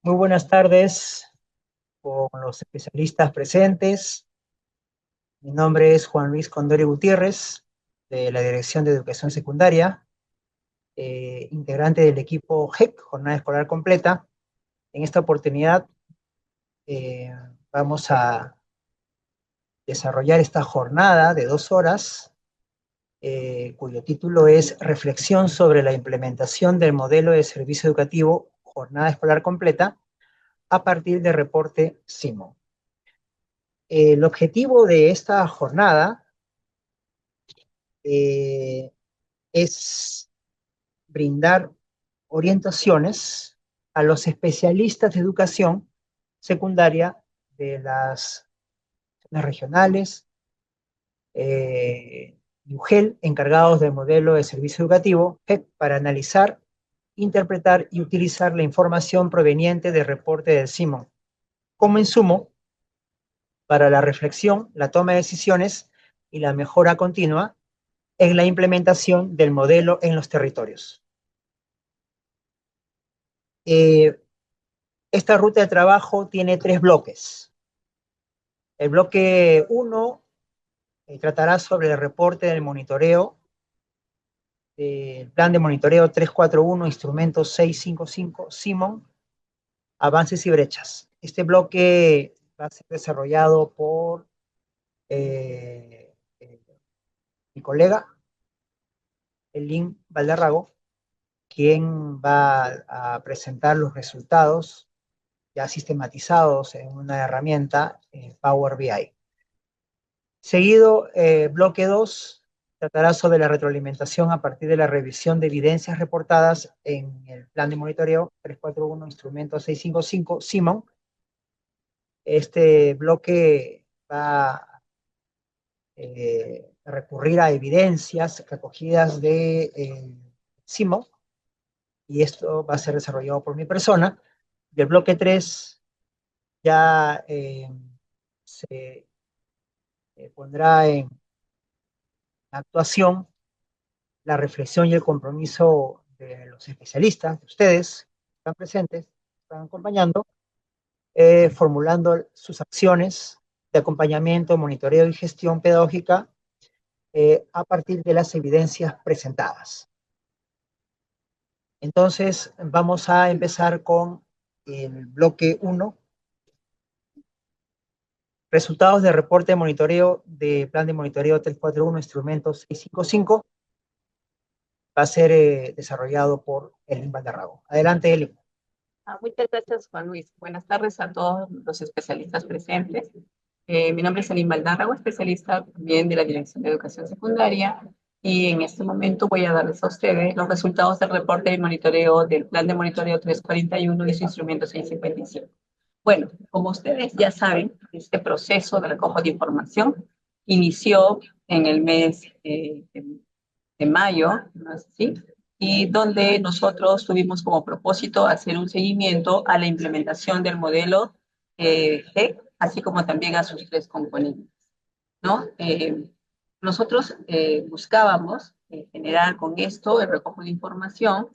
Muy buenas tardes con los especialistas presentes. Mi nombre es Juan Luis Condori Gutiérrez, de la Dirección de Educación Secundaria, integrante del equipo JEC, Jornada Escolar Completa. En esta oportunidad eh, vamos a desarrollar esta jornada de 2 horas, cuyo título es Reflexión sobre la implementación del modelo de servicio educativo Jornada Escolar Completa a partir del reporte SIMO. El objetivo de esta jornada eh, es brindar orientaciones a los especialistas de educación secundaria de las zonas regionales y UGEL, encargados del modelo de servicio educativo, para analizar, interpretar y utilizar la información proveniente del reporte del SIMON como insumo para la reflexión, la toma de decisiones y la mejora continua en la implementación del modelo en los territorios. Eh, esta ruta de trabajo tiene 3 bloques. El bloque 1 tratará sobre el reporte del monitoreo, el plan de monitoreo 341, instrumento 655, SIMON, avances y brechas. Este bloque va a ser desarrollado por mi colega, Elin Valderrago, quien va a presentar los resultados ya sistematizados en una herramienta Power BI. Seguido, bloque 2 tratará sobre la retroalimentación a partir de la revisión de evidencias reportadas en el plan de monitoreo 341, instrumento 655, SIMON. Este bloque va a recurrir a evidencias recogidas de SIMON, y esto va a ser desarrollado por mi persona. Del bloque 3 ya se pondrá en actuación la reflexión y el compromiso de los especialistas, de ustedes, que están presentes, que están acompañando, formulando sus acciones de acompañamiento, monitoreo y gestión pedagógica a partir de las evidencias presentadas. Entonces, vamos a empezar con el bloque 1, resultados de reporte de monitoreo de plan de monitoreo 341, instrumento 655. Va a ser desarrollado por Elin Valderrago. Adelante, Elin. Muchas gracias, Juan Luis. Buenas tardes a todos los especialistas presentes. Mi nombre es Alim Baldárrago, especialista también de la Dirección de Educación Secundaria, y en este momento voy a darles a ustedes los resultados del reporte de monitoreo del Plan de Monitoreo 341 y su instrumento 655. Bueno, como ustedes ya saben, este proceso de recojo de información inició en el mes de mayo, ¿no es así? Y donde nosotros tuvimos como propósito hacer un seguimiento a la implementación del modelo GEC, así como también a sus 3 componentes, ¿no? Nosotros buscábamos generar con esto el recojo de información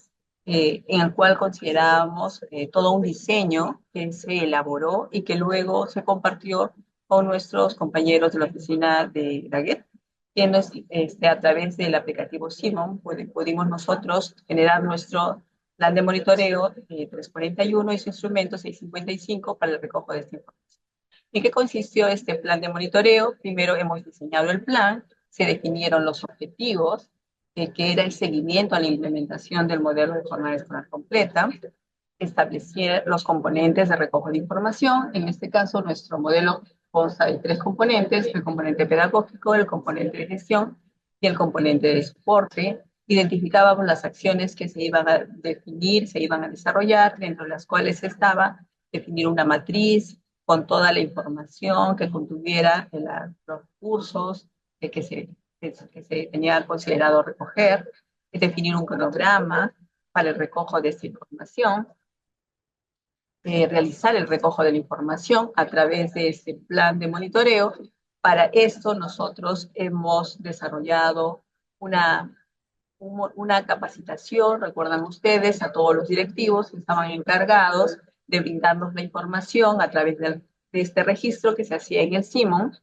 en el cual considerábamos todo un diseño que se elaboró y que luego se compartió con nuestros compañeros de la oficina de Daguet, quienes a través del aplicativo Simon pudimos nosotros generar nuestro plan de monitoreo 341 y su instrumento 655 para el recojo de esta información. ¿En qué consistió este plan de monitoreo? Primero hemos diseñado el plan, se definieron los objetivos, que era el seguimiento a la implementación del modelo de jornada escolar completa, establecer los componentes de recojo de información. En este caso, nuestro modelo consta de 3 componentes: el componente pedagógico, el componente de gestión y el componente de soporte. Identificábamos las acciones que se iban a definir, se iban a desarrollar, dentro de las cuales estaba definir una matriz con toda la información que contuviera los recursos que se tenía considerado recoger, definir un cronograma para el recojo de esta información, realizar el recojo de la información a través de este plan de monitoreo. Para esto nosotros hemos desarrollado una capacitación, recuerdan ustedes, a todos los directivos que estaban encargados de brindarnos la información a través de este registro que se hacía en el Simon.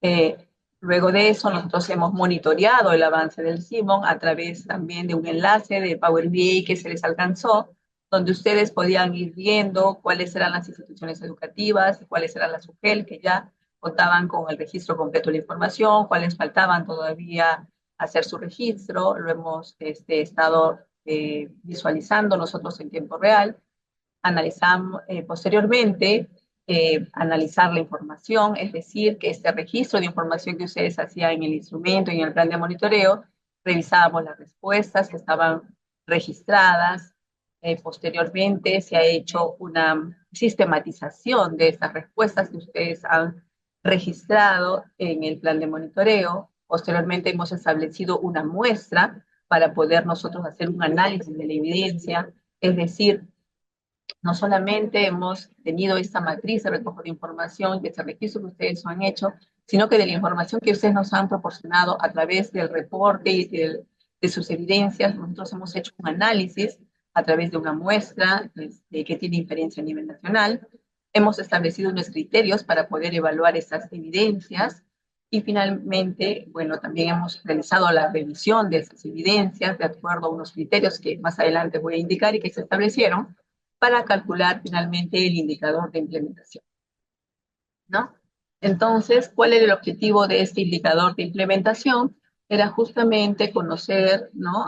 Eh, Luego de eso, nosotros hemos monitoreado el avance del Simon a través también de un enlace de Power BI que se les alcanzó, donde ustedes podían ir viendo cuáles eran las instituciones educativas, cuáles eran las UGEL que ya contaban con el registro completo de la información, cuáles faltaban todavía hacer su registro. Lo hemos estado visualizando nosotros en tiempo real. Analizamos posteriormente, analizar la información, es decir, que este registro de información que ustedes hacían en el instrumento y en el plan de monitoreo, revisábamos las respuestas que estaban registradas. Posteriormente se ha hecho una sistematización de estas respuestas que ustedes han registrado en el plan de monitoreo. Posteriormente hemos establecido una muestra para poder nosotros hacer un análisis de la evidencia, es decir, no solamente hemos tenido esta matriz de recojo de información, de ese registro que ustedes han hecho, sino que de la información que ustedes nos han proporcionado a través del reporte y de sus evidencias, nosotros hemos hecho un análisis a través de una muestra que tiene inferencia a nivel nacional. Hemos establecido unos criterios para poder evaluar estas evidencias y finalmente, bueno, también hemos realizado la revisión de esas evidencias de acuerdo a unos criterios que más adelante voy a indicar y que se establecieron para calcular finalmente el indicador de implementación, ¿no? Entonces, ¿cuál era el objetivo de este indicador de implementación? Era justamente conocer, ¿no?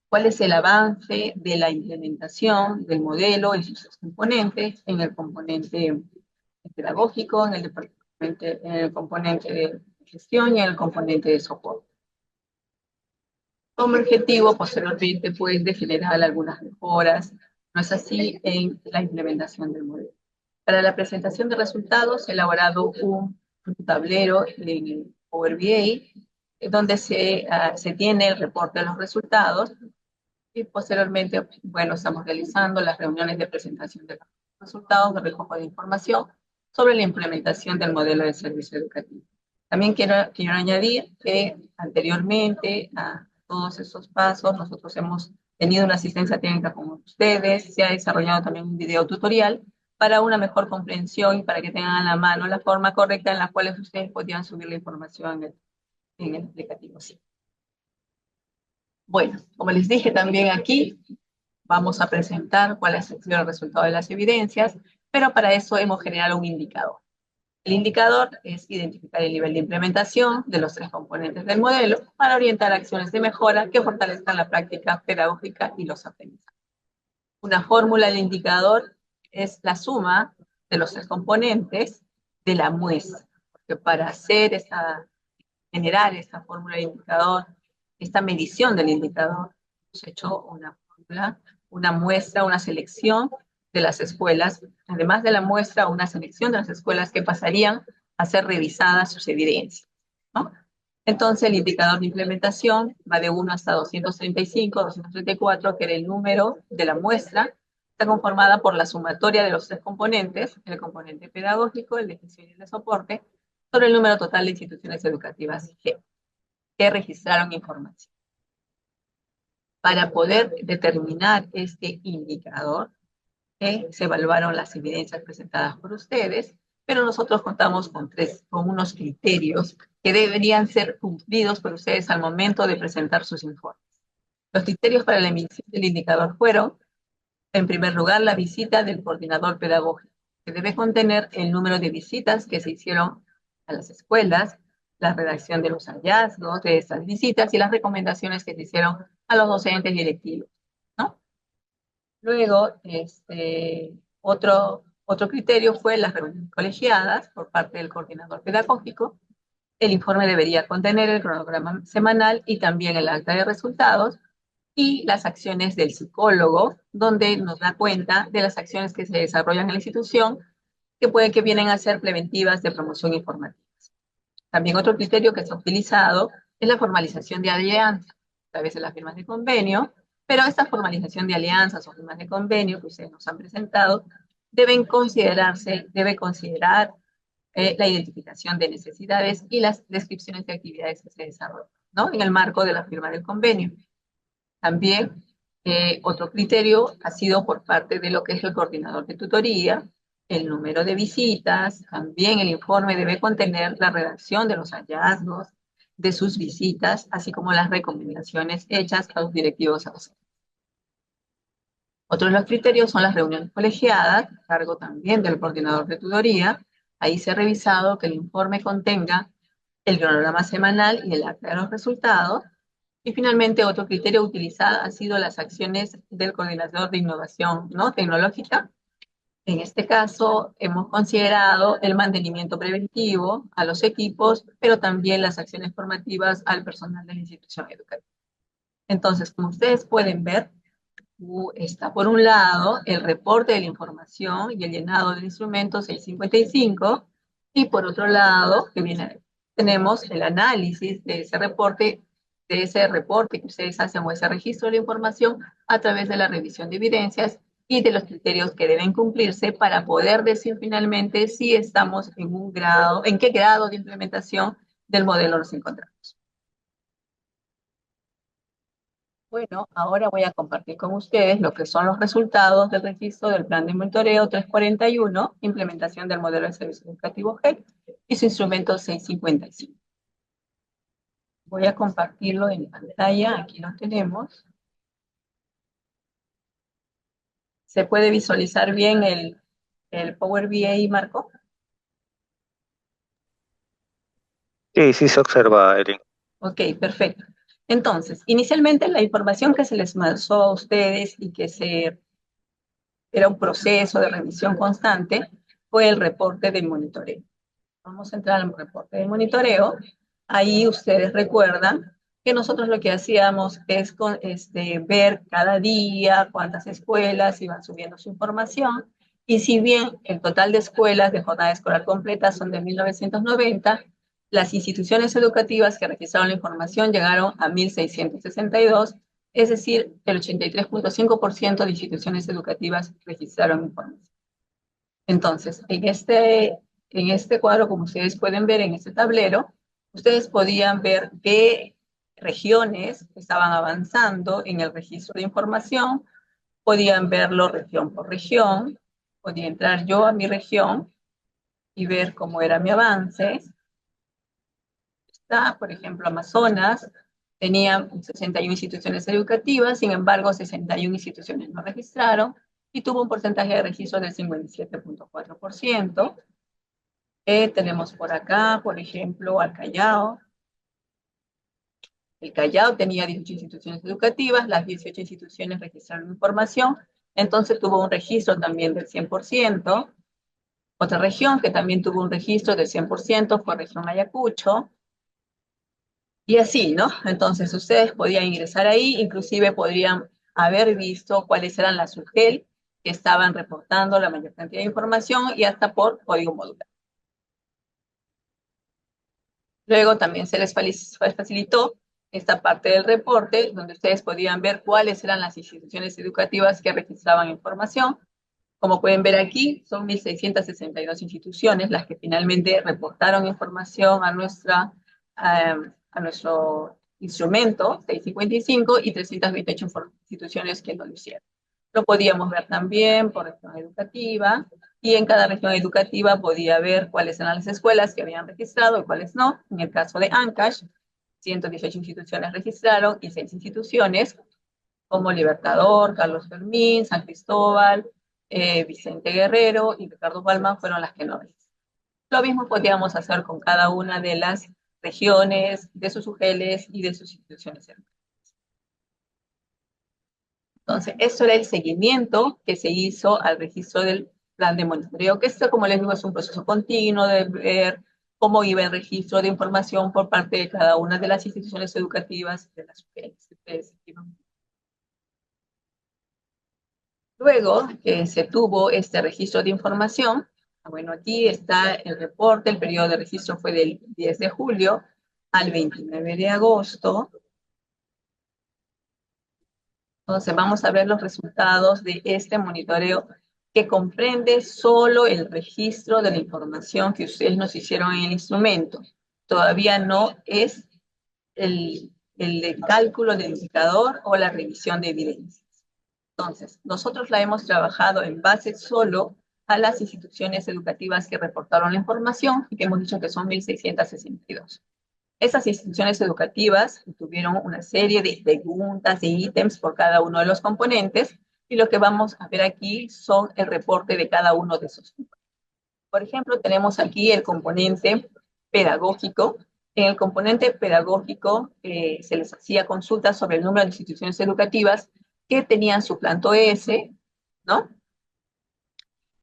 Cuál es el avance de la implementación del modelo en sus componentes, en el componente pedagógico, en el componente de gestión y en el componente de soporte. Como objetivo, posteriormente, pues, de generar algunas mejoras, no es así en la implementación del modelo. Para la presentación de resultados, he elaborado un tablero en Power BI, donde se tiene el reporte de los resultados y posteriormente, bueno, estamos realizando las reuniones de presentación de los resultados de recojo de información sobre la implementación del modelo de servicio educativo. También quiero añadir que anteriormente a todos esos pasos, nosotros hemos tenido una asistencia técnica con ustedes, se ha desarrollado también un video tutorial para una mejor comprensión y para que tengan a la mano la forma correcta en la cual ustedes podían subir la información en el aplicativo. Sí. Bueno, como les dije también aquí, vamos a presentar cuál ha sido el resultado de las evidencias, pero para eso hemos generado un indicador. El indicador es identificar el nivel de implementación de los tres componentes del modelo para orientar acciones de mejora que fortalezcan la práctica pedagógica y los aprendizajes. Una fórmula del indicador es la suma de los tres componentes de la muestra, porque para generar esta fórmula de indicador, esta medición del indicador, hemos hecho una fórmula, una muestra, una selección de las escuelas, además de la muestra, una selección de las escuelas que pasarían a ser revisadas sus evidencias, ¿no? Entonces, el indicador de implementación va de 1 hasta 235, 234, que era el número de la muestra. Está conformada por la sumatoria de los tres componentes, el componente pedagógico, el de gestión y el de soporte, sobre el número total de instituciones educativas que registraron información. Para poder determinar este indicador, se evaluaron las evidencias presentadas por ustedes, pero nosotros contamos con unos criterios que deberían ser cumplidos por ustedes al momento de presentar sus informes. Los criterios para la emisión del indicador fueron, en primer lugar, la visita del coordinador pedagógico, que debe contener el número de visitas que se hicieron a las escuelas, la redacción de los hallazgos de estas visitas y las recomendaciones que se hicieron a los docentes directivos, ¿no? Luego, otro criterio fue las reuniones colegiadas por parte del coordinador pedagógico. El informe debería contener el cronograma semanal y también el acta de resultados y las acciones del psicólogo, donde nos da cuenta de las acciones que se desarrollan en la institución que vienen a ser preventivas de promoción informativa. También otro criterio que se ha utilizado es la formalización de alianzas a través de las firmas de convenio, pero esta formalización de alianzas o firmas de convenio que ustedes nos han presentado debe considerar la identificación de necesidades y las descripciones de actividades que se desarrollan, ¿no? En el marco de la firma del convenio. También Otro criterio ha sido por parte de lo que es el coordinador de tutoría, el número de visitas, también el informe debe contener la redacción de los hallazgos de sus visitas, así como las recomendaciones hechas a los directivos docentes. Otros de los criterios son las reuniones colegiadas, a cargo también del coordinador de tutoría. Ahí se ha revisado que el informe contenga el cronograma semanal y el acta de los resultados. Y finalmente, otro criterio utilizado ha sido las acciones del coordinador de innovación, ¿no?, tecnológica. En este caso, hemos considerado el mantenimiento preventivo a los equipos, pero también las acciones formativas al personal de la institución educativa. Entonces, como ustedes pueden ver, está por un lado el reporte de la información y el llenado del instrumento 655, y por otro lado, tenemos el análisis de ese reporte que ustedes hacen o ese registro de la información a través de la revisión de evidencias y de los criterios que deben cumplirse para poder decir finalmente si estamos en un grado, en qué grado de implementación del modelo nos encontramos. Bueno, ahora voy a compartir con ustedes lo que son los resultados del registro del plan de monitoreo 341, implementación del modelo de servicio educativo GEL y su instrumento 655. Voy a compartirlo en pantalla, aquí lo tenemos. ¿Se puede visualizar bien el Power BI, Marco? Sí, sí se observa, Erin. Ok, perfecto. Entonces, inicialmente la información que se les mandó a ustedes y que era un proceso de revisión constante fue el reporte de monitoreo. Vamos a entrar al reporte de monitoreo. Ahí ustedes recuerdan que nosotros lo que hacíamos es ver cada día cuántas escuelas iban subiendo su información. Y si bien el total de escuelas de jornada escolar completa son de 1990, las instituciones educativas que registraron la información llegaron a 1662, es decir, el 83.5% de instituciones educativas registraron información. Entonces, en este cuadro, como ustedes pueden ver en este tablero, ustedes podían ver qué regiones estaban avanzando en el registro de información, podían verlo región por región, podía entrar yo a mi región y ver cómo era mi avance. Está, por ejemplo, Amazonas, tenía 61 instituciones educativas, sin embargo, 61 instituciones no registraron y tuvo un porcentaje de registro del 57.4%. Tenemos por acá, por ejemplo, al Callao. El Callao tenía 18 instituciones educativas, las 18 instituciones registraron información, entonces tuvo un registro también del 100%. Otra región que también tuvo un registro del 100% fue región Ayacucho. Y así, ¿no? Entonces ustedes podían ingresar ahí, inclusive podrían haber visto cuáles eran las UGEL que estaban reportando la mayor cantidad de información y hasta por código modular. Luego también se les facilitó esta parte del reporte, donde ustedes podían ver cuáles eran las instituciones educativas que registraban información. Como pueden ver aquí, son 1.662 instituciones las que finalmente reportaron información a nuestro instrumento 655 y 328 instituciones que no lo hicieron. Lo podíamos ver también por región educativa, y en cada región educativa podía ver cuáles eran las escuelas que habían registrado y cuáles no. En el caso de Ancash, 118 instituciones registraron y 6 instituciones, como Libertador, Carlos Fermín, San Cristóbal, Vicente Guerrero y Ricardo Palma, fueron las que no registraron. Lo mismo podíamos hacer con cada una de las regiones, de sus UGELs y de sus instituciones educativas. Entonces, eso era el seguimiento que se hizo al registro del plan de monitoreo, que esto, como les digo, es un proceso continuo de ver cómo iba el registro de información por parte de cada una de las instituciones educativas de las UGELs. Luego que se tuvo este registro de información, bueno, aquí está el reporte, el periodo de registro fue del 10 de julio al 29 de agosto. Entonces vamos a ver los resultados de este monitoreo que comprende solo el registro de la información que ustedes nos hicieron en el instrumento. Todavía no es el cálculo del indicador o la revisión de evidencias. Entonces, nosotros la hemos trabajado en base solo a las instituciones educativas que reportaron la información y que hemos dicho que son 1.662. Esas instituciones educativas tuvieron una serie de preguntas e ítems por cada uno de los componentes y lo que vamos a ver aquí son el reporte de cada uno de esos. Por ejemplo, tenemos aquí el componente pedagógico. En el componente pedagógico se les hacía consultas sobre el número de instituciones educativas que tenían su planto ES, ¿no?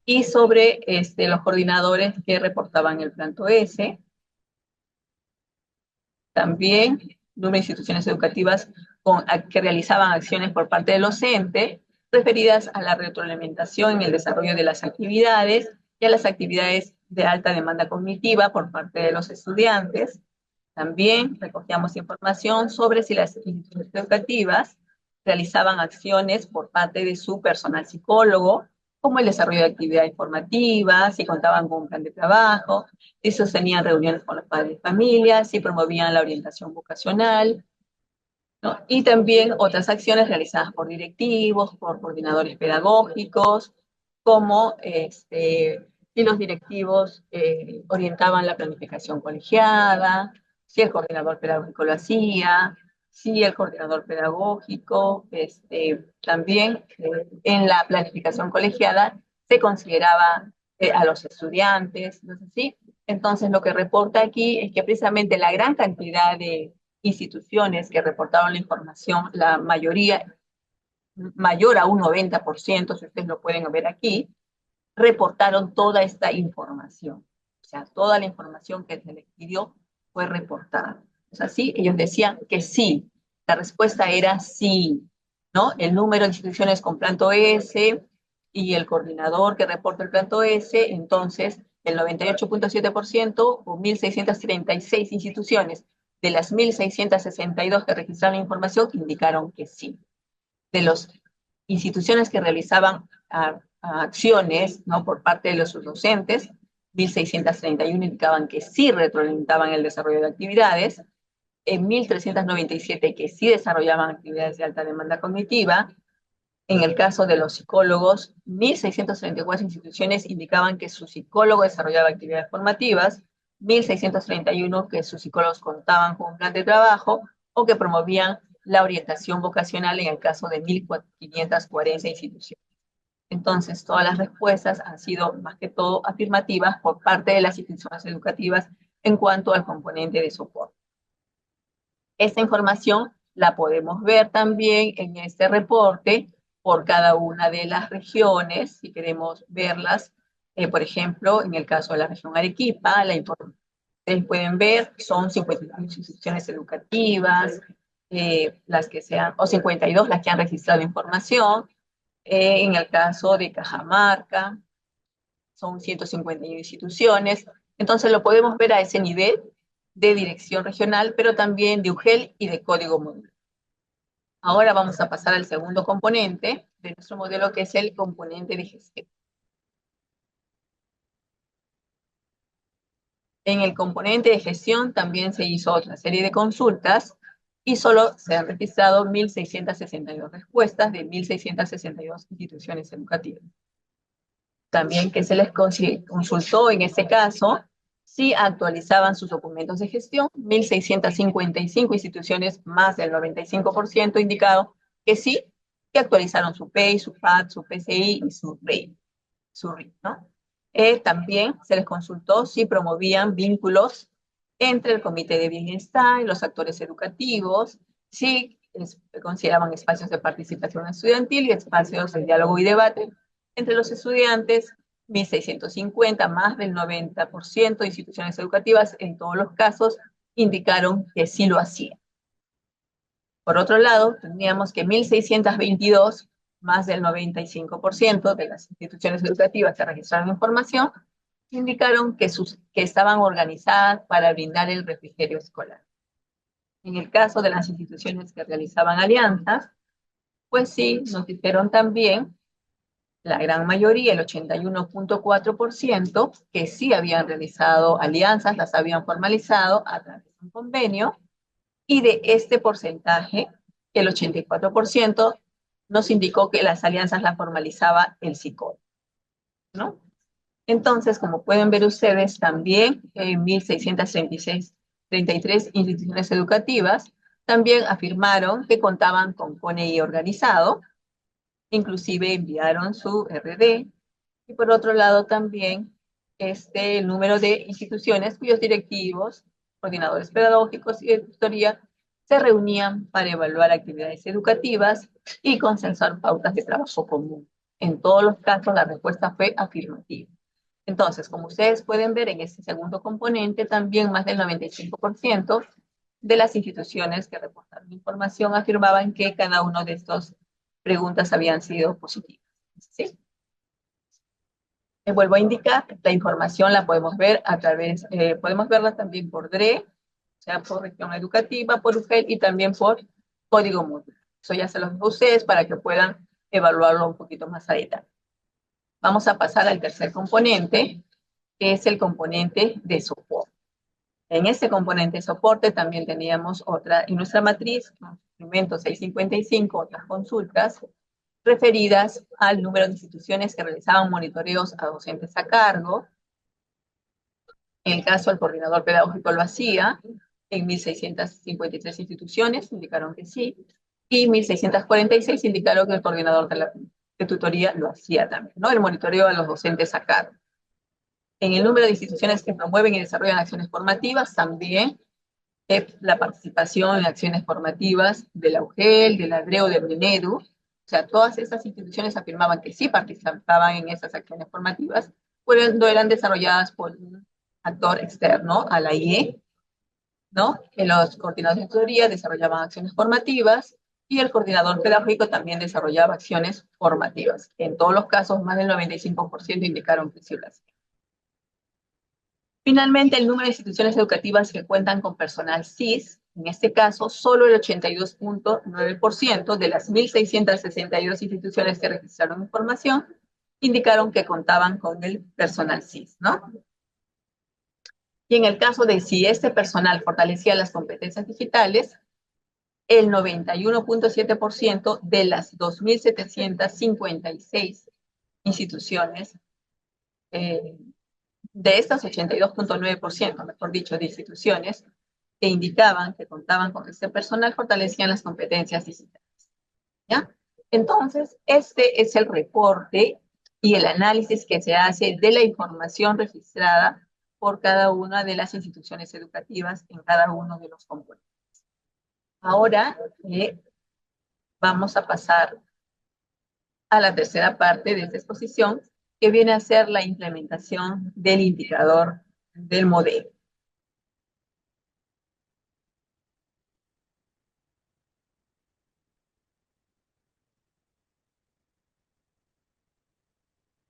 Y sobre los coordinadores que reportaban el planto ES. También número de instituciones educativas que realizaban acciones por parte del docente referidas a la retroalimentación en el desarrollo de las actividades y a las actividades de alta demanda cognitiva por parte de los estudiantes. También recogíamos información sobre si las instituciones educativas realizaban acciones por parte de su personal psicólogo, como el desarrollo de actividades formativas, si contaban con un plan de trabajo, si sostenían reuniones con los padres de familia, si promovían la orientación vocacional, ¿no? Y también otras acciones realizadas por directivos, por coordinadores pedagógicos, como si los directivos orientaban la planificación colegiada, si el coordinador pedagógico lo hacía, si el coordinador pedagógico también en la planificación colegiada se consideraba a los estudiantes, ¿no es así? Entonces lo que reporta aquí es que precisamente la gran cantidad de instituciones que reportaron la información, la mayoría, mayor a un 90%, si ustedes lo pueden ver aquí, reportaron toda esta información. O sea, toda la información que se les pidió fue reportada. O sea, sí, ellos decían que sí. La respuesta era sí, ¿no? El número de instituciones con planto S y el coordinador que reporta el planto S, entonces el 98.7% o 1.636 instituciones de las 1.662 que registraron la información indicaron que sí. De las instituciones que realizaban acciones, ¿no?, por parte de los docentes, 1.631 indicaban que sí retroalimentaban el desarrollo de actividades, en 1.397 que sí desarrollaban actividades de alta demanda cognitiva. En el caso de los psicólogos, 1.634 instituciones indicaban que su psicólogo desarrollaba actividades formativas, 1.631 que sus psicólogos contaban con un plan de trabajo o que promovían la orientación vocacional en el caso de 1.540 instituciones. Entonces, todas las respuestas han sido más que todo afirmativas por parte de las instituciones educativas en cuanto al componente de soporte. Esta información la podemos ver también en este reporte por cada una de las regiones, si queremos verlas. Por ejemplo, en el caso de la región Arequipa, ustedes pueden ver, son 51 instituciones educativas, las que sean, o 52 las que han registrado información. En el caso de Cajamarca, son 151 instituciones. Entonces lo podemos ver a ese nivel de dirección regional, pero también de UGEL y de código modular. Ahora vamos a pasar al segundo componente de nuestro modelo, que es el componente de gestión. En el componente de gestión también se hizo otra serie de consultas y solo se han registrado 1.662 respuestas de 1.662 instituciones educativas. También que se les consultó en este caso si actualizaban sus documentos de gestión. 1.655 instituciones, más del 95%, indicado que sí, que actualizaron su PEI, su PAD, su PCI y su RI, ¿no? También se les consultó si promovían vínculos entre el comité de bienestar y los actores educativos, si consideraban espacios de participación estudiantil y espacios de diálogo y debate entre los estudiantes. 1.650, más del 90% de instituciones educativas, en todos los casos, indicaron que sí lo hacían. Por otro lado, teníamos que 1.622, más del 95% de las instituciones educativas que registraron información, indicaron que estaban organizadas para brindar el refrigerio escolar. En el caso de las instituciones que realizaban alianzas, pues sí, nos dijeron también la gran mayoría, el 81.4%, que sí habían realizado alianzas, las habían formalizado a través de un convenio, y de este porcentaje, el 84% nos indicó que las alianzas las formalizaba el psicólogo, ¿no? Entonces, como pueden ver ustedes, también en 1633 instituciones educativas también afirmaron que contaban con CONEI organizado, inclusive enviaron su RD, y por otro lado también el número de instituciones cuyos directivos, coordinadores pedagógicos y de tutoría se reunían para evaluar actividades educativas y consensuar pautas de trabajo común. En todos los casos la respuesta fue afirmativa. Entonces, como ustedes pueden ver en este segundo componente, también más del 95% de las instituciones que reportaron información afirmaban que cada una de estas preguntas habían sido positivas. ¿Sí? Les vuelvo a indicar, la información la podemos ver a través, podemos verla también por DRE, o sea, por región educativa, por UGEL y también por código módulo. Eso ya se los dejo a ustedes para que puedan evaluarlo un poquito más a detalle. Vamos a pasar al tercer componente, que es el componente de soporte. En este componente de soporte también teníamos otra, en nuestra matriz, instrumento 655, otras consultas, referidas al número de instituciones que realizaban monitoreos a docentes a cargo. En el caso, el coordinador pedagógico lo hacía, en 1.653 instituciones indicaron que sí, y 1.646 indicaron que el coordinador de tutoría lo hacía también, ¿no? El monitoreo a los docentes a cargo. En el número de instituciones que promueven y desarrollan acciones formativas, también la participación en acciones formativas de la UGEL, de la DRE o del MINEDU. O sea, todas estas instituciones afirmaban que sí participaban en esas acciones formativas cuando eran desarrolladas por un actor externo a la IE, ¿no? Que los coordinadores de tutoría desarrollaban acciones formativas y el coordinador pedagógico también desarrollaba acciones formativas. En todos los casos, más del 95% indicaron que sí lo hacían. Finalmente, el número de instituciones educativas que cuentan con personal CIS, en este caso, solo el 82.9% de las 1.662 instituciones que registraron información indicaron que contaban con el personal CIS, ¿no? Y en el caso de si este personal fortalecía las competencias digitales, el 91.7% de las 2.756 instituciones de estas 82.9%, mejor dicho, de instituciones que indicaban que contaban con este personal fortalecían las competencias digitales. ¿Ya? Entonces, este es el reporte y el análisis que se hace de la información registrada por cada una de las instituciones educativas en cada uno de los componentes. Ahora vamos a pasar a la tercera parte de esta exposición, que viene a ser la implementación del indicador del modelo.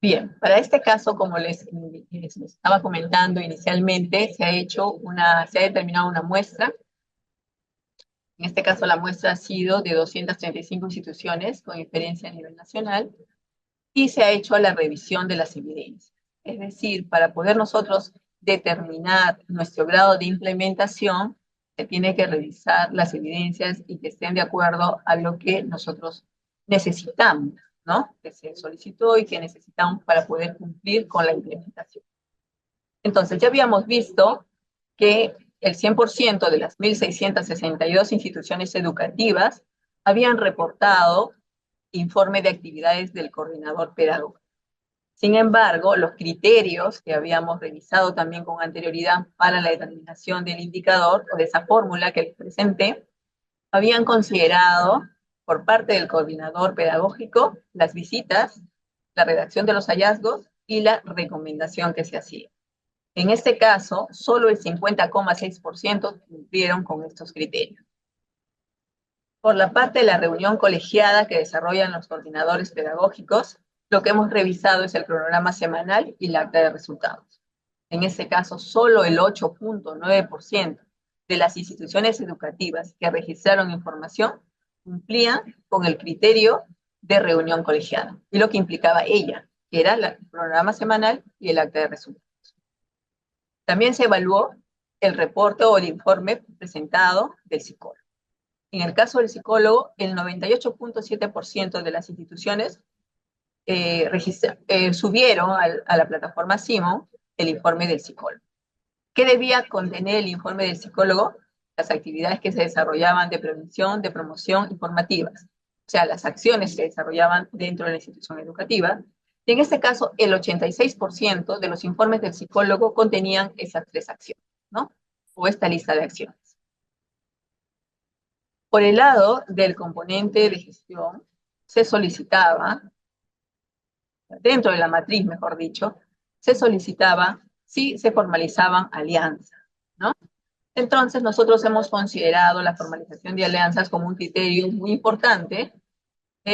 Bien, para este caso, como les estaba comentando inicialmente, se ha determinado una muestra. En este caso, la muestra ha sido de 235 instituciones con experiencia a nivel nacional y se ha hecho la revisión de las evidencias. Es decir, para poder nosotros determinar nuestro grado de implementación, se tiene que revisar las evidencias y que estén de acuerdo a lo que nosotros necesitamos, ¿no? Que se solicitó y que necesitamos para poder cumplir con la implementación. Entonces, ya habíamos visto que el 100% de las 1.662 instituciones educativas habían reportado informe de actividades del coordinador pedagógico. Sin embargo, los criterios que habíamos revisado también con anterioridad para la determinación del indicador o de esa fórmula que les presenté, habían considerado por parte del coordinador pedagógico las visitas, la redacción de los hallazgos y la recomendación que se hacía. En este caso, solo el 50,6% cumplieron con estos criterios. Por la parte de la reunión colegiada que desarrollan los coordinadores pedagógicos, lo que hemos revisado es el cronograma semanal y la acta de resultados. En este caso, solo el 8.9% de las instituciones educativas que registraron información cumplían con el criterio de reunión colegiada y lo que implicaba ella, que era el programa semanal y el acta de resultados. También se evaluó el reporte o el informe presentado del psicólogo. En el caso del psicólogo, el 98.7% de las instituciones subieron a la plataforma Simon el informe del psicólogo. ¿Qué debía contener el informe del psicólogo? Las actividades que se desarrollaban de prevención, de promoción informativas, o sea, las acciones que se desarrollaban dentro de la institución educativa. Y en este caso, el 86% de los informes del psicólogo contenían esas tres acciones, ¿no? O esta lista de acciones. Por el lado del componente de gestión, se solicitaba, dentro de la matriz, mejor dicho, se solicitaba si se formalizaban alianzas, ¿no? Entonces, nosotros hemos considerado la formalización de alianzas como un criterio muy importante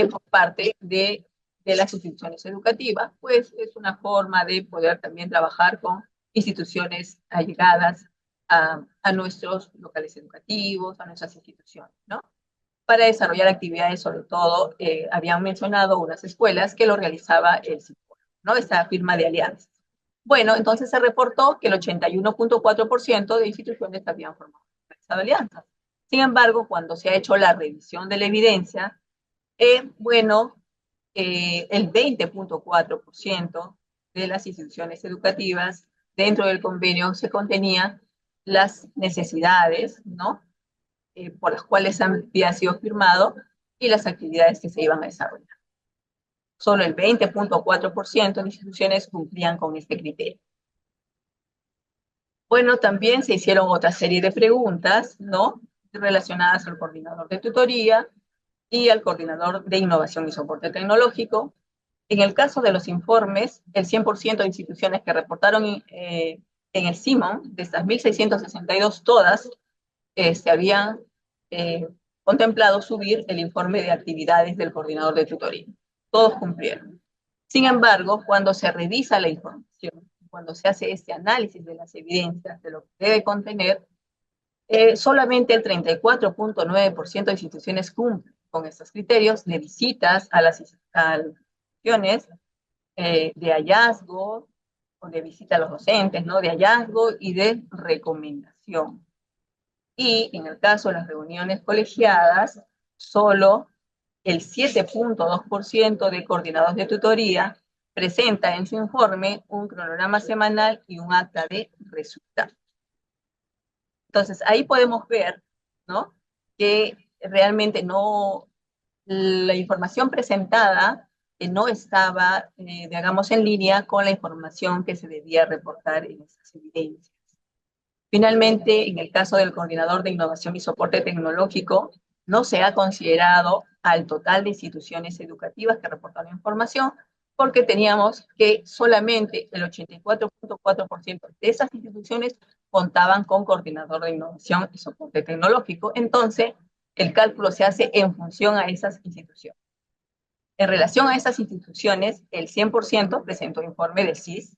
por parte de las instituciones educativas, pues es una forma de poder también trabajar con instituciones allegadas a nuestros locales educativos, a nuestras instituciones, ¿no? Para desarrollar actividades, sobre todo, habían mencionado unas escuelas que lo realizaba el psicólogo, ¿no? Esta firma de alianzas. Bueno, entonces se reportó que el 81.4% de instituciones habían formado alianzas. Sin embargo, cuando se ha hecho la revisión de la evidencia, bueno, el 20.4% de las instituciones educativas dentro del convenio se contenía las necesidades, ¿no? Por las cuales había sido firmado y las actividades que se iban a desarrollar. Solo el 20.4% de instituciones cumplían con este criterio. Bueno, también se hicieron otra serie de preguntas, ¿no? Relacionadas al coordinador de tutoría y al coordinador de innovación y soporte tecnológico. En el caso de los informes, el 100% de instituciones que reportaron en el CIMON, de estas 1.662, todas se habían contemplado subir el informe de actividades del coordinador de tutoría. Todos cumplieron. Sin embargo, cuando se revisa la información, cuando se hace este análisis de las evidencias de lo que debe contener, solamente el 34.9% de instituciones cumplen con estos criterios de visitas a las instituciones, de hallazgo o de visita a los docentes, ¿no? De hallazgo y de recomendación. Y en el caso de las reuniones colegiadas, solo el 7.2% de coordinados de tutoría presenta en su informe un cronograma semanal y un acta de resultados. Entonces, ahí podemos ver, ¿no? Que realmente no, la información presentada no estaba, digamos, en línea con la información que se debía reportar en esas evidencias. Finalmente, en el caso del coordinador de innovación y soporte tecnológico, no se ha considerado al total de instituciones educativas que reportaron información, porque teníamos que solamente el 84.4% de esas instituciones contaban con coordinador de innovación y soporte tecnológico. Entonces, el cálculo se hace en función a esas instituciones. En relación a esas instituciones, el 100% presentó informe del CIS,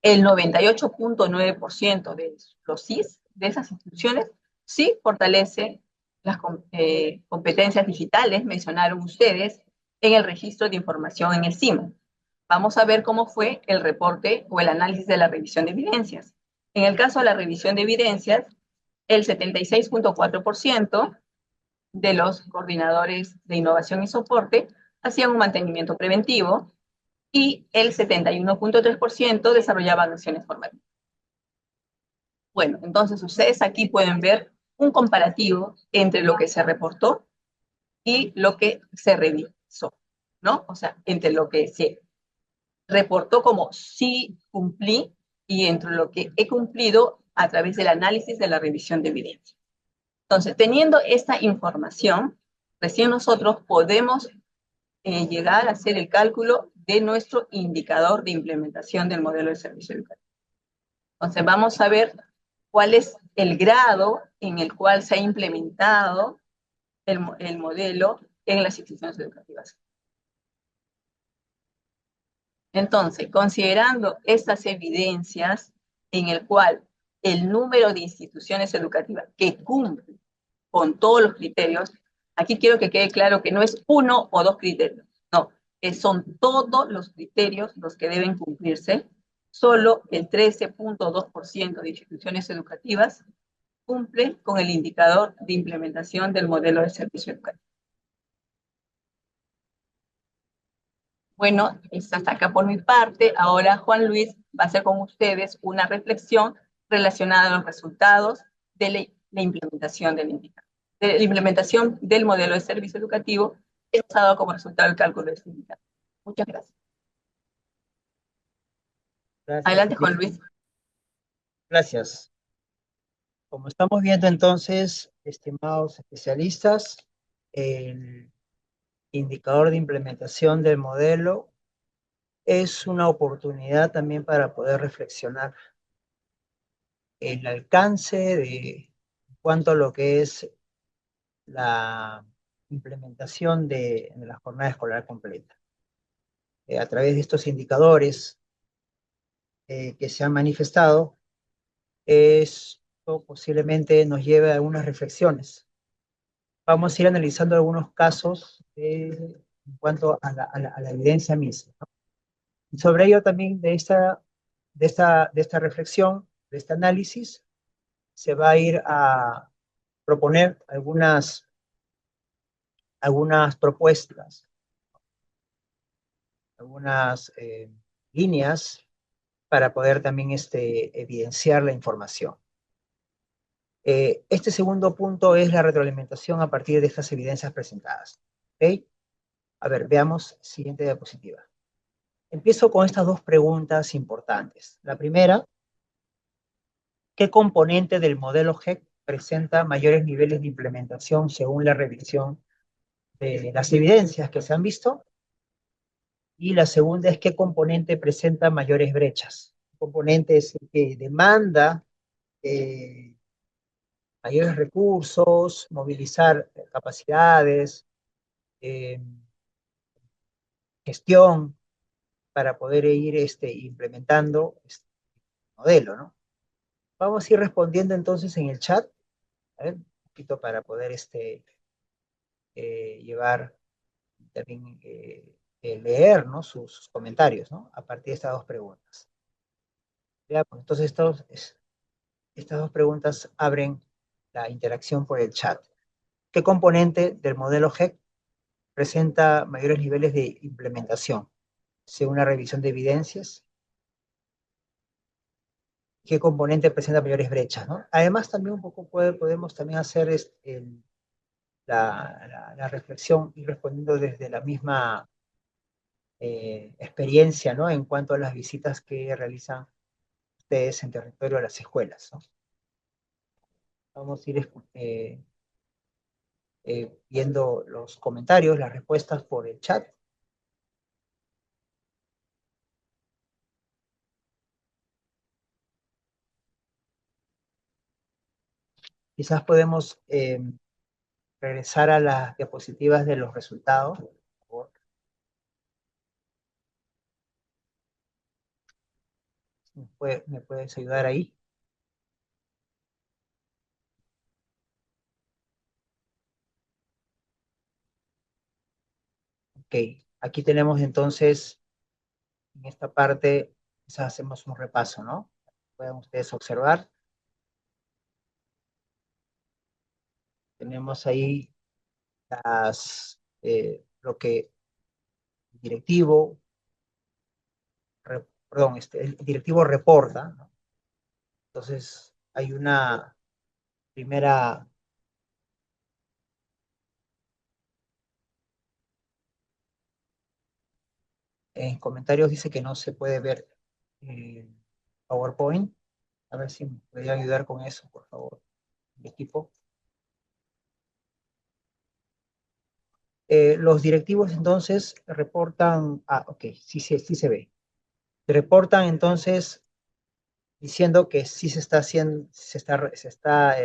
el 98.9% de los CIS de esas instituciones sí fortalece las competencias digitales, mencionaron ustedes, en el registro de información en el CIMO. Vamos a ver cómo fue el reporte o el análisis de la revisión de evidencias. En el caso de la revisión de evidencias, el 76.4% de los coordinadores de innovación y soporte hacían un mantenimiento preventivo y el 71.3% desarrollaban acciones formativas. Bueno, entonces ustedes aquí pueden ver un comparativo entre lo que se reportó y lo que se revisó, ¿no? O sea, entre lo que se reportó como sí cumplí y entre lo que he cumplido a través del análisis de la revisión de evidencia. Entonces, teniendo esta información, recién nosotros podemos llegar a hacer el cálculo de nuestro indicador de implementación del modelo de servicio educativo. Entonces, vamos a ver cuál es el grado en el cual se ha implementado el modelo en las instituciones educativas. Entonces, considerando estas evidencias en el cual el número de instituciones educativas que cumplen con todos los criterios, aquí quiero que quede claro que no es uno o dos criterios, no, son todos los criterios los que deben cumplirse. Solo el 13.2% de instituciones educativas cumple con el indicador de implementación del modelo de servicio educativo. Bueno, está hasta acá por mi parte. Ahora Juan Luis va a hacer con ustedes una reflexión relacionada a los resultados de la implementación del indicador, de la implementación del modelo de servicio educativo que nos ha dado como resultado el cálculo de este indicador. Muchas gracias. Gracias, Adelante, Juan Luis. gracias. Como estamos viendo entonces, estimados especialistas, el indicador de implementación del modelo es una oportunidad también para poder reflexionar el alcance de cuanto a lo que es la implementación de la jornada escolar completa. A través de estos indicadores que se han manifestado, esto posiblemente nos lleve a algunas reflexiones. Vamos a ir analizando algunos casos en cuanto a la evidencia misma, ¿no? Y sobre ello también de esta reflexión, de este análisis, se va a ir a proponer algunas propuestas, algunas líneas para poder también evidenciar la información. Este segundo punto es la retroalimentación a partir de estas evidencias presentadas. ¿Ok? A ver, veamos siguiente diapositiva. Empiezo con estas dos preguntas importantes. La primera, ¿qué componente del modelo GEC presenta mayores niveles de implementación según la revisión de las evidencias que se han visto? Y la segunda es, ¿qué componente presenta mayores brechas? ¿Qué componente es el que demanda mayores recursos, movilizar capacidades, eh, gestión para poder ir implementando este modelo, ¿no? Vamos a ir respondiendo entonces en el chat, a ver, un poquito para poder llevar también leer, ¿no? sus comentarios, ¿no? A partir de estas dos preguntas. Ya, pues, entonces estas dos preguntas abren la interacción por el chat. ¿Qué componente del modelo GEC presenta mayores niveles de implementación? Según una revisión de evidencias. ¿Qué componente presenta mayores brechas, ¿no? Además, también un poco podemos también hacer la reflexión y respondiendo desde la misma experiencia, ¿no? En cuanto a las visitas que realizan ustedes en territorio a las escuelas, ¿no? Vamos a ir viendo los comentarios, las respuestas por el chat. Quizás podemos regresar a las diapositivas de los resultados, por favor. ¿Me puedes ayudar ahí? Ok, aquí tenemos entonces, en esta parte, quizás hacemos un repaso, ¿no? Pueden ustedes observar. Tenemos ahí lo que el directivo, el directivo reporta, ¿no? Entonces, hay una primera en comentarios dice que no se puede ver PowerPoint. A ver si me podría ayudar con eso, por favor, el equipo. Los directivos entonces reportan, ok, sí se ve. Reportan entonces diciendo que sí se está haciendo, se está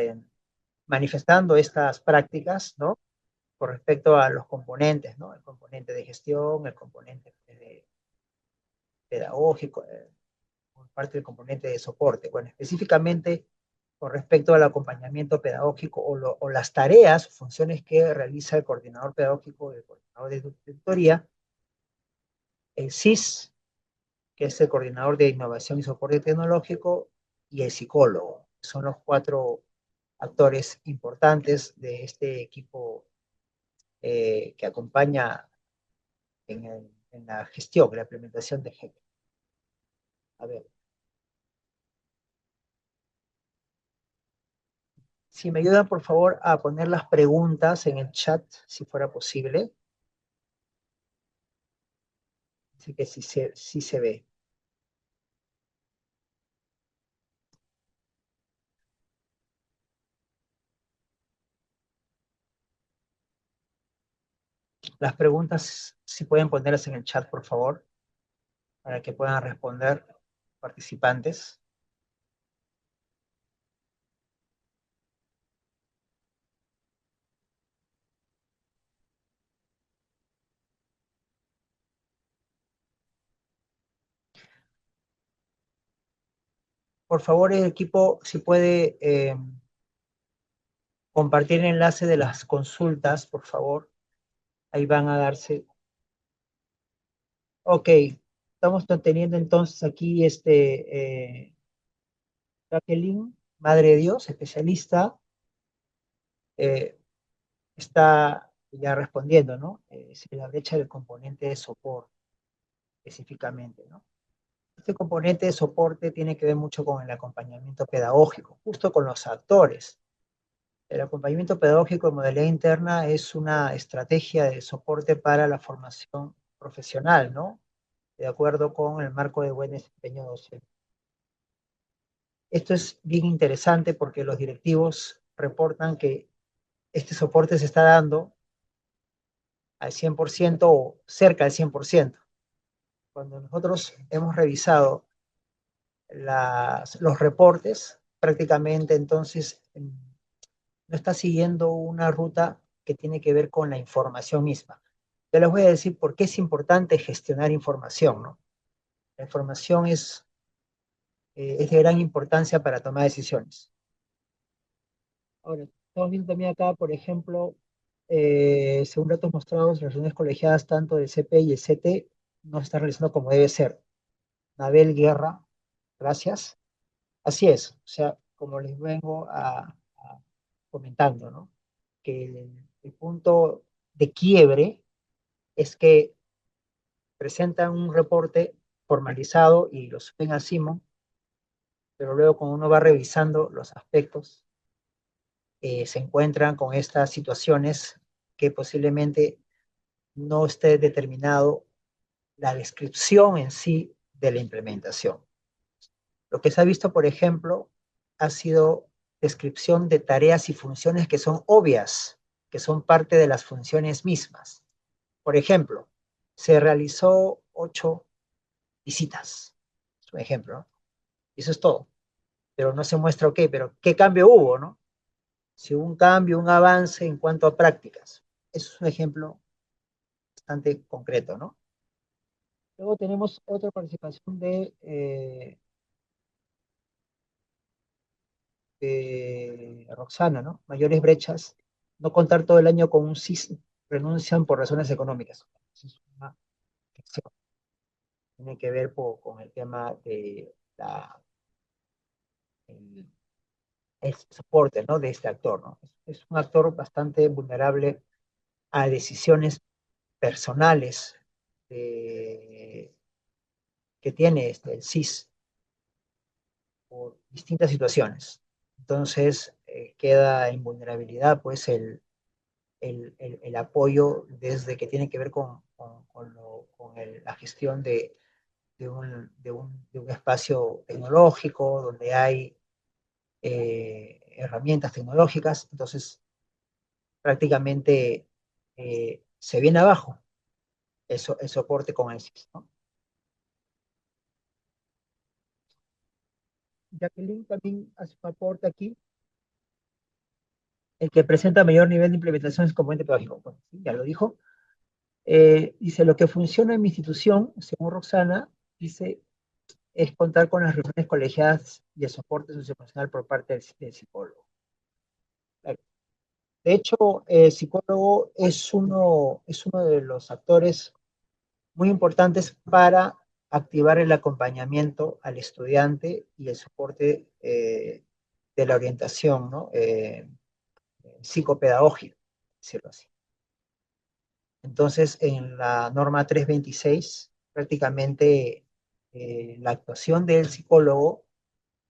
manifestando estas prácticas, ¿no? Con respecto a los componentes, ¿no? El componente de gestión, el componente pedagógico, por parte del componente de soporte. Bueno, específicamente con respecto al acompañamiento pedagógico o las tareas, funciones que realiza el coordinador pedagógico y el coordinador de tutoría, el CIS, que es el coordinador de innovación y soporte tecnológico, y el psicólogo. Son los cuatro actores importantes de este equipo que acompaña en la gestión, en la implementación de GEC. A ver, si me ayudan por favor a poner las preguntas en el chat, si fuera posible. Así que sí se ve. Las preguntas, si pueden ponerlas en el chat, por favor, para que puedan responder participantes. Por favor, el equipo, si puede compartir el enlace de las consultas, por favor. Ahí van a darse. Ok, estamos teniendo entonces aquí Jacqueline, Madre de Dios, especialista, eh, está ya respondiendo, ¿no? Es la brecha del componente de soporte, específicamente, ¿no? Este componente de soporte tiene que ver mucho con el acompañamiento pedagógico, justo con los actores. El acompañamiento pedagógico de modalidad interna es una estrategia de soporte para la formación profesional, ¿no? De acuerdo con el marco de buen desempeño docente. Esto es bien interesante porque los directivos reportan que este soporte se está dando al 100% o cerca del 100%. Cuando nosotros hemos revisado los reportes, prácticamente entonces no está siguiendo una ruta que tiene que ver con la información misma. Yo les voy a decir por qué es importante gestionar información, ¿no? La información es de gran importancia para tomar decisiones. Ahora, estamos viendo también acá, por ejemplo, según datos mostrados, las reuniones colegiadas tanto del CP y el CT no se están realizando como debe ser. Nabel Guerra, gracias. Así es, o sea, como les vengo comentando, ¿no? Que el punto de quiebre es que presentan un reporte formalizado y lo suben a Simon, pero luego cuando uno va revisando los aspectos, se encuentran con estas situaciones que posiblemente no esté determinado la descripción en sí de la implementación. Lo que se ha visto, por ejemplo, ha sido descripción de tareas y funciones que son obvias, que son parte de las funciones mismas. Por ejemplo, se realizó 8 visitas, es un ejemplo, ¿no? Y eso es todo, pero no se muestra, ok, pero ¿qué cambio hubo, no? Si hubo un cambio, un avance en cuanto a prácticas. Eso es un ejemplo bastante concreto, ¿no? Luego tenemos otra participación de Roxana, ¿no? Mayores brechas, no contar todo el año con un CIS, renuncian por razones económicas. Eso es una acción. Tiene que ver con el tema de el, el soporte, ¿no? De este actor, ¿no? Es un actor bastante vulnerable a decisiones personales que tiene el CIS por distintas situaciones. Entonces, queda en vulnerabilidad, pues, el apoyo desde que tiene que ver con la gestión de un espacio tecnológico, donde hay herramientas tecnológicas. Entonces, prácticamente se viene abajo el soporte con el CIS, ¿no? Jacqueline también hace un aporte aquí. El que presenta mayor nivel de implementación es componente pedagógico. Bueno, sí, ya lo dijo. Dice, lo que funciona en mi institución, según Roxana, dice, es contar con las reuniones colegiadas y el soporte socioemocional por parte del psicólogo. De hecho, el psicólogo es uno de los actores muy importantes para activar el acompañamiento al estudiante y el soporte de la orientación, ¿no? Psicopedagógica, decirlo así. Entonces, en la norma 326, prácticamente la actuación del psicólogo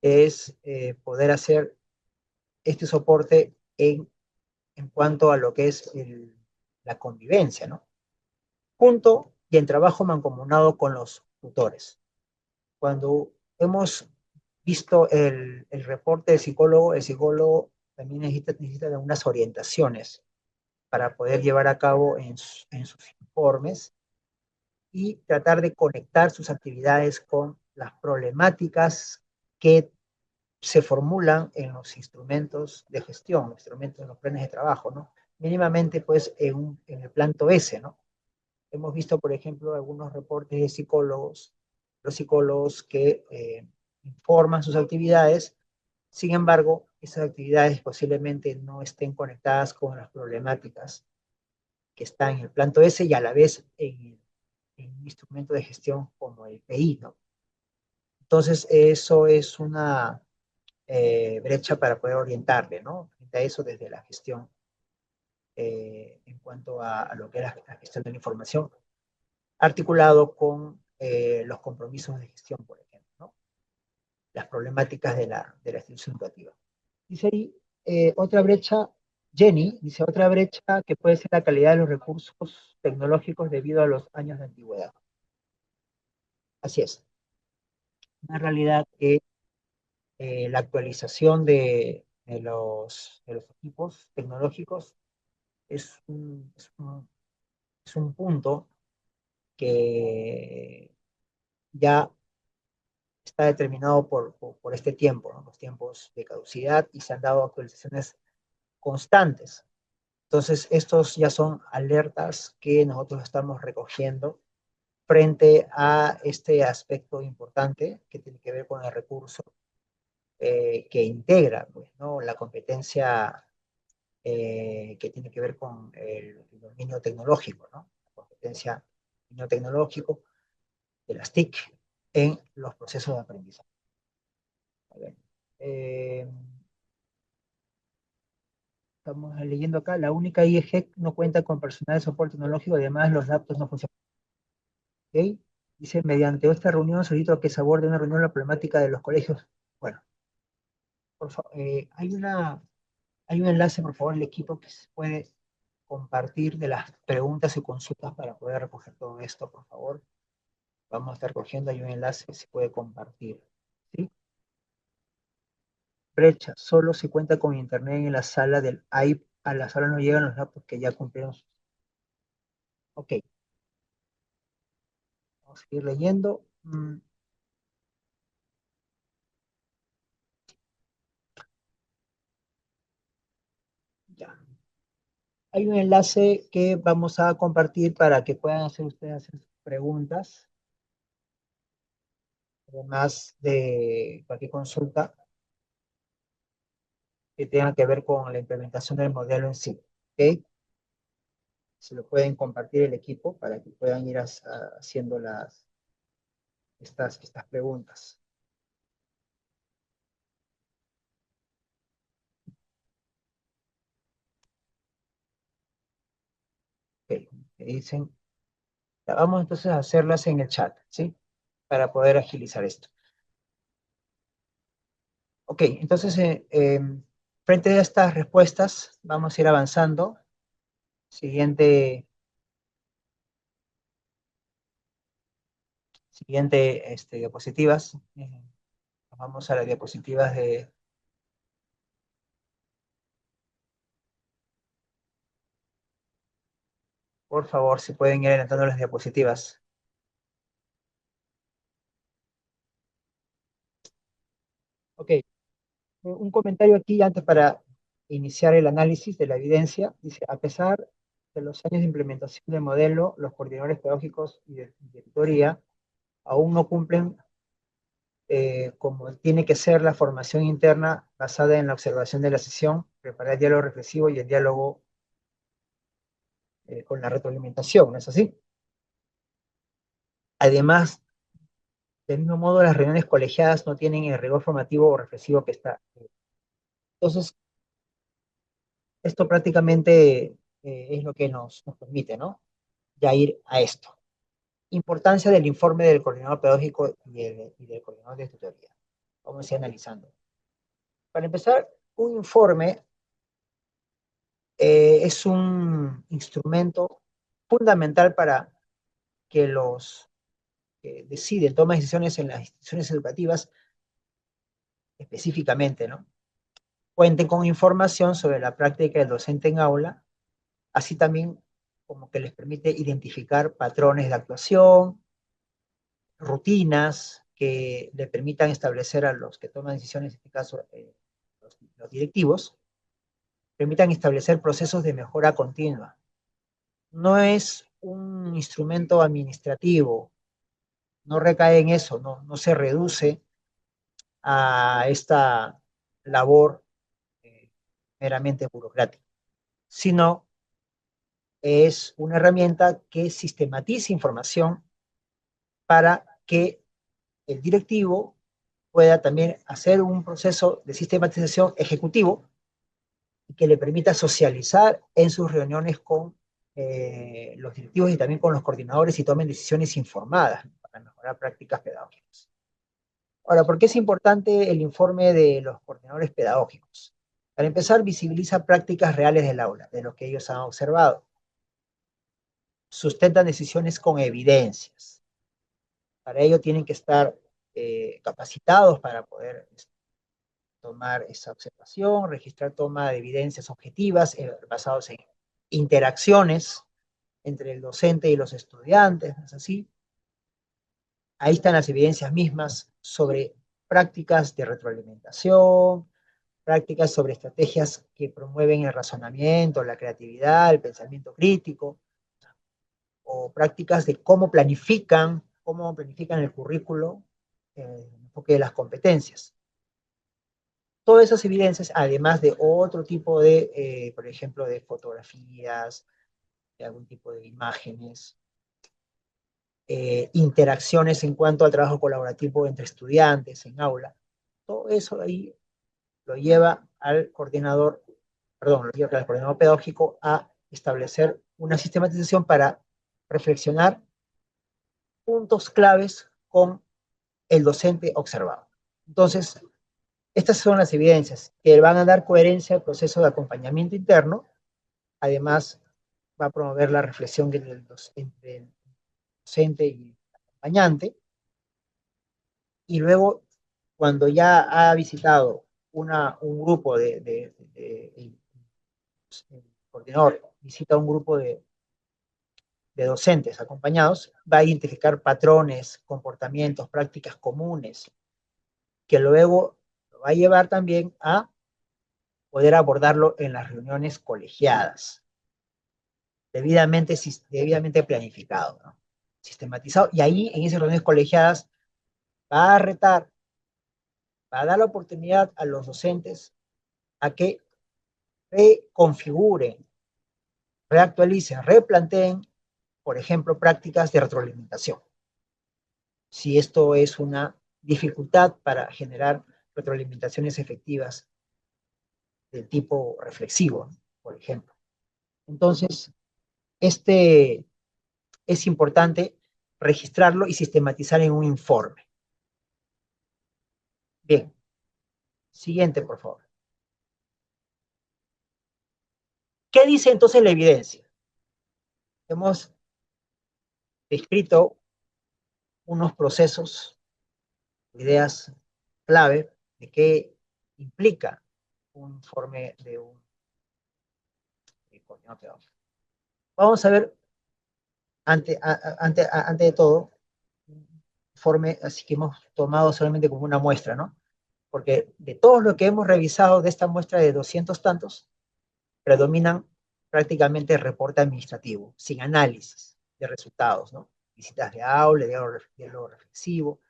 es poder hacer este soporte en cuanto a lo que es la convivencia, ¿no? Junto y en trabajo mancomunado con los tutores. Cuando hemos visto el reporte del psicólogo, el psicólogo también necesita de unas orientaciones para poder llevar a cabo en sus informes y tratar de conectar sus actividades con las problemáticas que se formulan en los instrumentos de gestión, los instrumentos en los planes de trabajo, ¿no? Mínimamente, pues, en el planto S, ¿no? Hemos visto, por ejemplo, algunos reportes de psicólogos, los psicólogos que informan sus actividades. Sin embargo, esas actividades posiblemente no estén conectadas con las problemáticas que están en el planto S y a la vez en un instrumento de gestión como el PI, ¿no? Entonces, eso es una brecha para poder orientarle, ¿no? Frente a eso desde la gestión en cuanto a lo que es la gestión de la información, articulado con los compromisos de gestión, por ejemplo, ¿no? Las problemáticas de la institución educativa. Dice ahí otra brecha, Jenny, dice otra brecha que puede ser la calidad de los recursos tecnológicos debido a los años de antigüedad. Así es. Una realidad que la actualización de los equipos tecnológicos es un punto que ya está determinado por este tiempo, ¿no? Los tiempos de caducidad, y se han dado actualizaciones constantes. Entonces, estos ya son alertas que nosotros estamos recogiendo frente a este aspecto importante que tiene que ver con el recurso que integra, pues, ¿no? La competencia que tiene que ver con el dominio tecnológico, ¿no? La competencia dominio tecnológico de las TIC en los procesos de aprendizaje. A ver, eh, estamos leyendo acá, la única IEG no cuenta con personal de soporte tecnológico, además los laptops no funcionan. ¿Okay? Dice, mediante esta reunión solicito que se aborde una reunión la problemática de los colegios. Bueno, por favor, hay un enlace, por favor, el equipo que se puede compartir de las preguntas y consultas para poder recoger todo esto, por favor. Vamos a estar cogiendo, hay un enlace que se puede compartir. ¿Sí? Brecha, solo se cuenta con internet en la sala del IP, a la sala no llegan los datos que ya cumplieron. Ok, vamos a seguir leyendo. Ya. Hay un enlace que vamos a compartir para que puedan hacer ustedes sus preguntas, además de cualquier consulta que tenga que ver con la implementación del modelo en sí. ¿Ok? Se lo pueden compartir el equipo para que puedan ir haciendo estas preguntas. Okay. Me dicen, vamos entonces a hacerlas en el chat, ¿sí? Para poder agilizar esto. Ok, entonces, frente a estas respuestas, vamos a ir avanzando. Siguiente diapositivas. Vamos a las diapositivas de... Por favor, si pueden ir adelantando las diapositivas. Ok, un comentario aquí antes para iniciar el análisis de la evidencia. Dice, a pesar de los años de implementación del modelo, los coordinadores pedagógicos y de tutoría aún no cumplen como tiene que ser la formación interna basada en la observación de la sesión, preparar el diálogo reflexivo y el diálogo con la retroalimentación, ¿no es así? Además, del mismo modo, las reuniones colegiadas no tienen el rigor formativo o reflexivo que está Entonces, esto prácticamente es lo que nos permite, ¿no? Ya ir a esto. Importancia del informe del coordinador pedagógico y del coordinador de tutoría. Vamos a ir analizando. Para empezar, un informe es un instrumento fundamental para que los que deciden, toman decisiones en las instituciones educativas específicamente, ¿no? Cuenten con información sobre la práctica del docente en aula, así también como que les permite identificar patrones de actuación, rutinas que le permitan establecer a los que toman decisiones, en este caso los directivos, permitan establecer procesos de mejora continua. No es un instrumento administrativo, no recae en eso, no se reduce a esta labor eh, meramente burocrática, sino es una herramienta que sistematiza información para que el directivo pueda también hacer un proceso de sistematización ejecutivo que le permita socializar en sus reuniones con los directivos y también con los coordinadores y tomen decisiones informadas para mejorar prácticas pedagógicas. Ahora, ¿por qué es importante el informe de los coordinadores pedagógicos? Para empezar, visibiliza prácticas reales del aula, de lo que ellos han observado. Sustentan decisiones con evidencias. Para ello tienen que estar capacitados para poder tomar esa observación, registrar toma de evidencias objetivas basadas en interacciones entre el docente y los estudiantes, ¿no es así? Ahí están las evidencias mismas sobre prácticas de retroalimentación, prácticas sobre estrategias que promueven el razonamiento, la creatividad, el pensamiento crítico, o prácticas de cómo planifican el currículo, el enfoque de las competencias. Todas esas evidencias, además de otro tipo de, por ejemplo, de fotografías, de algún tipo de imágenes, interacciones en cuanto al trabajo colaborativo entre estudiantes en aula, todo eso ahí lo lleva al coordinador, perdón, lo lleva al coordinador pedagógico a establecer una sistematización para reflexionar puntos claves con el docente observado. Entonces, estas son las evidencias que van a dar coherencia al proceso de acompañamiento interno. Además, va a promover la reflexión entre el docente y el acompañante. Y luego, cuando ya ha visitado un grupo el coordinador visita un grupo de docentes acompañados, va a identificar patrones, comportamientos, prácticas comunes, que luego lo va a llevar también a poder abordarlo en las reuniones colegiadas, debidamente planificado, ¿no? Sistematizado, y ahí en esas reuniones colegiadas va a retar, va a dar la oportunidad a los docentes a que reconfiguren, reactualicen, replanteen, por ejemplo, prácticas de retroalimentación. Si esto es una dificultad para generar retroalimentaciones efectivas del tipo reflexivo, por ejemplo. Entonces, este es importante registrarlo y sistematizar en un informe. Bien, siguiente, por favor. ¿Qué dice entonces la evidencia? Hemos descrito unos procesos, ideas clave de qué implica un informe de un coordinador pedagógico. Vamos a ver, ante de todo, un informe, así que hemos tomado solamente como una muestra, ¿no? Porque de todo lo que hemos revisado de esta muestra de 200 tantos, predominan prácticamente el reporte administrativo, sin análisis de resultados, ¿no? Visitas de aula, diálogo reflexivo,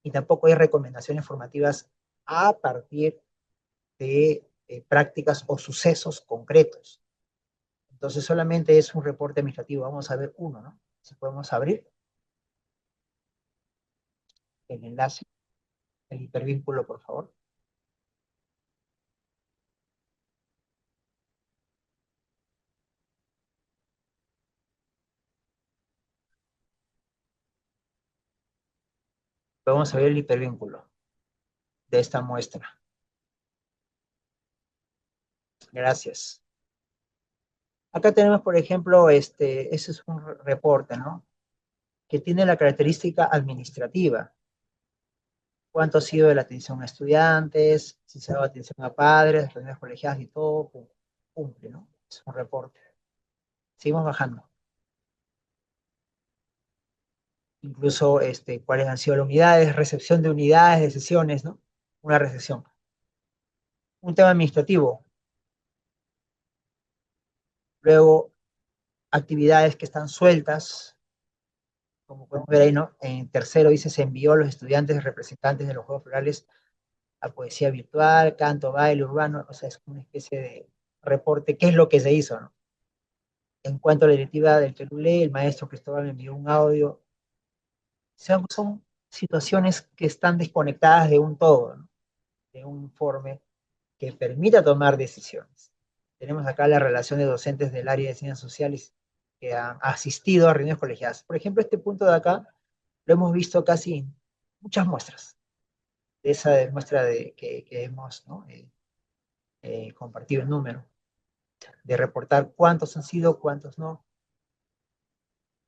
y tampoco hay recomendaciones formativas a partir de prácticas o sucesos concretos. Entonces solamente es un reporte administrativo. Vamos a ver uno, ¿no? Si podemos abrir el enlace, el hipervínculo, por favor. Vamos a ver el hipervínculo de esta muestra. Gracias. Acá tenemos, por ejemplo, ese es un reporte, ¿no? Que tiene la característica administrativa. Cuánto ha sido de la atención a estudiantes, si se ha dado atención a padres, reuniones colegiadas y todo, cumple, ¿no? Es un reporte. Seguimos bajando. Incluso cuáles han sido las unidades, recepción de unidades, de sesiones, ¿no? Una recepción. Un tema administrativo. Luego, actividades que están sueltas, como podemos ver ahí, ¿no? En tercero dice, se envió a los estudiantes representantes de los Juegos Florales a poesía virtual, canto, baile urbano, o sea, es una especie de reporte, qué es lo que se hizo, ¿no? En cuanto a la directiva del Telulé, el maestro Cristóbal me envió un audio. Son situaciones que están desconectadas de un todo, ¿no? De un informe que permita tomar decisiones. Tenemos acá la relación de docentes del área de ciencias sociales que han asistido a reuniones colegiadas. Por ejemplo, este punto de acá lo hemos visto casi en muchas muestras, de esa muestra que hemos, ¿no? Compartido el número, de reportar cuántos han sido, cuántos no.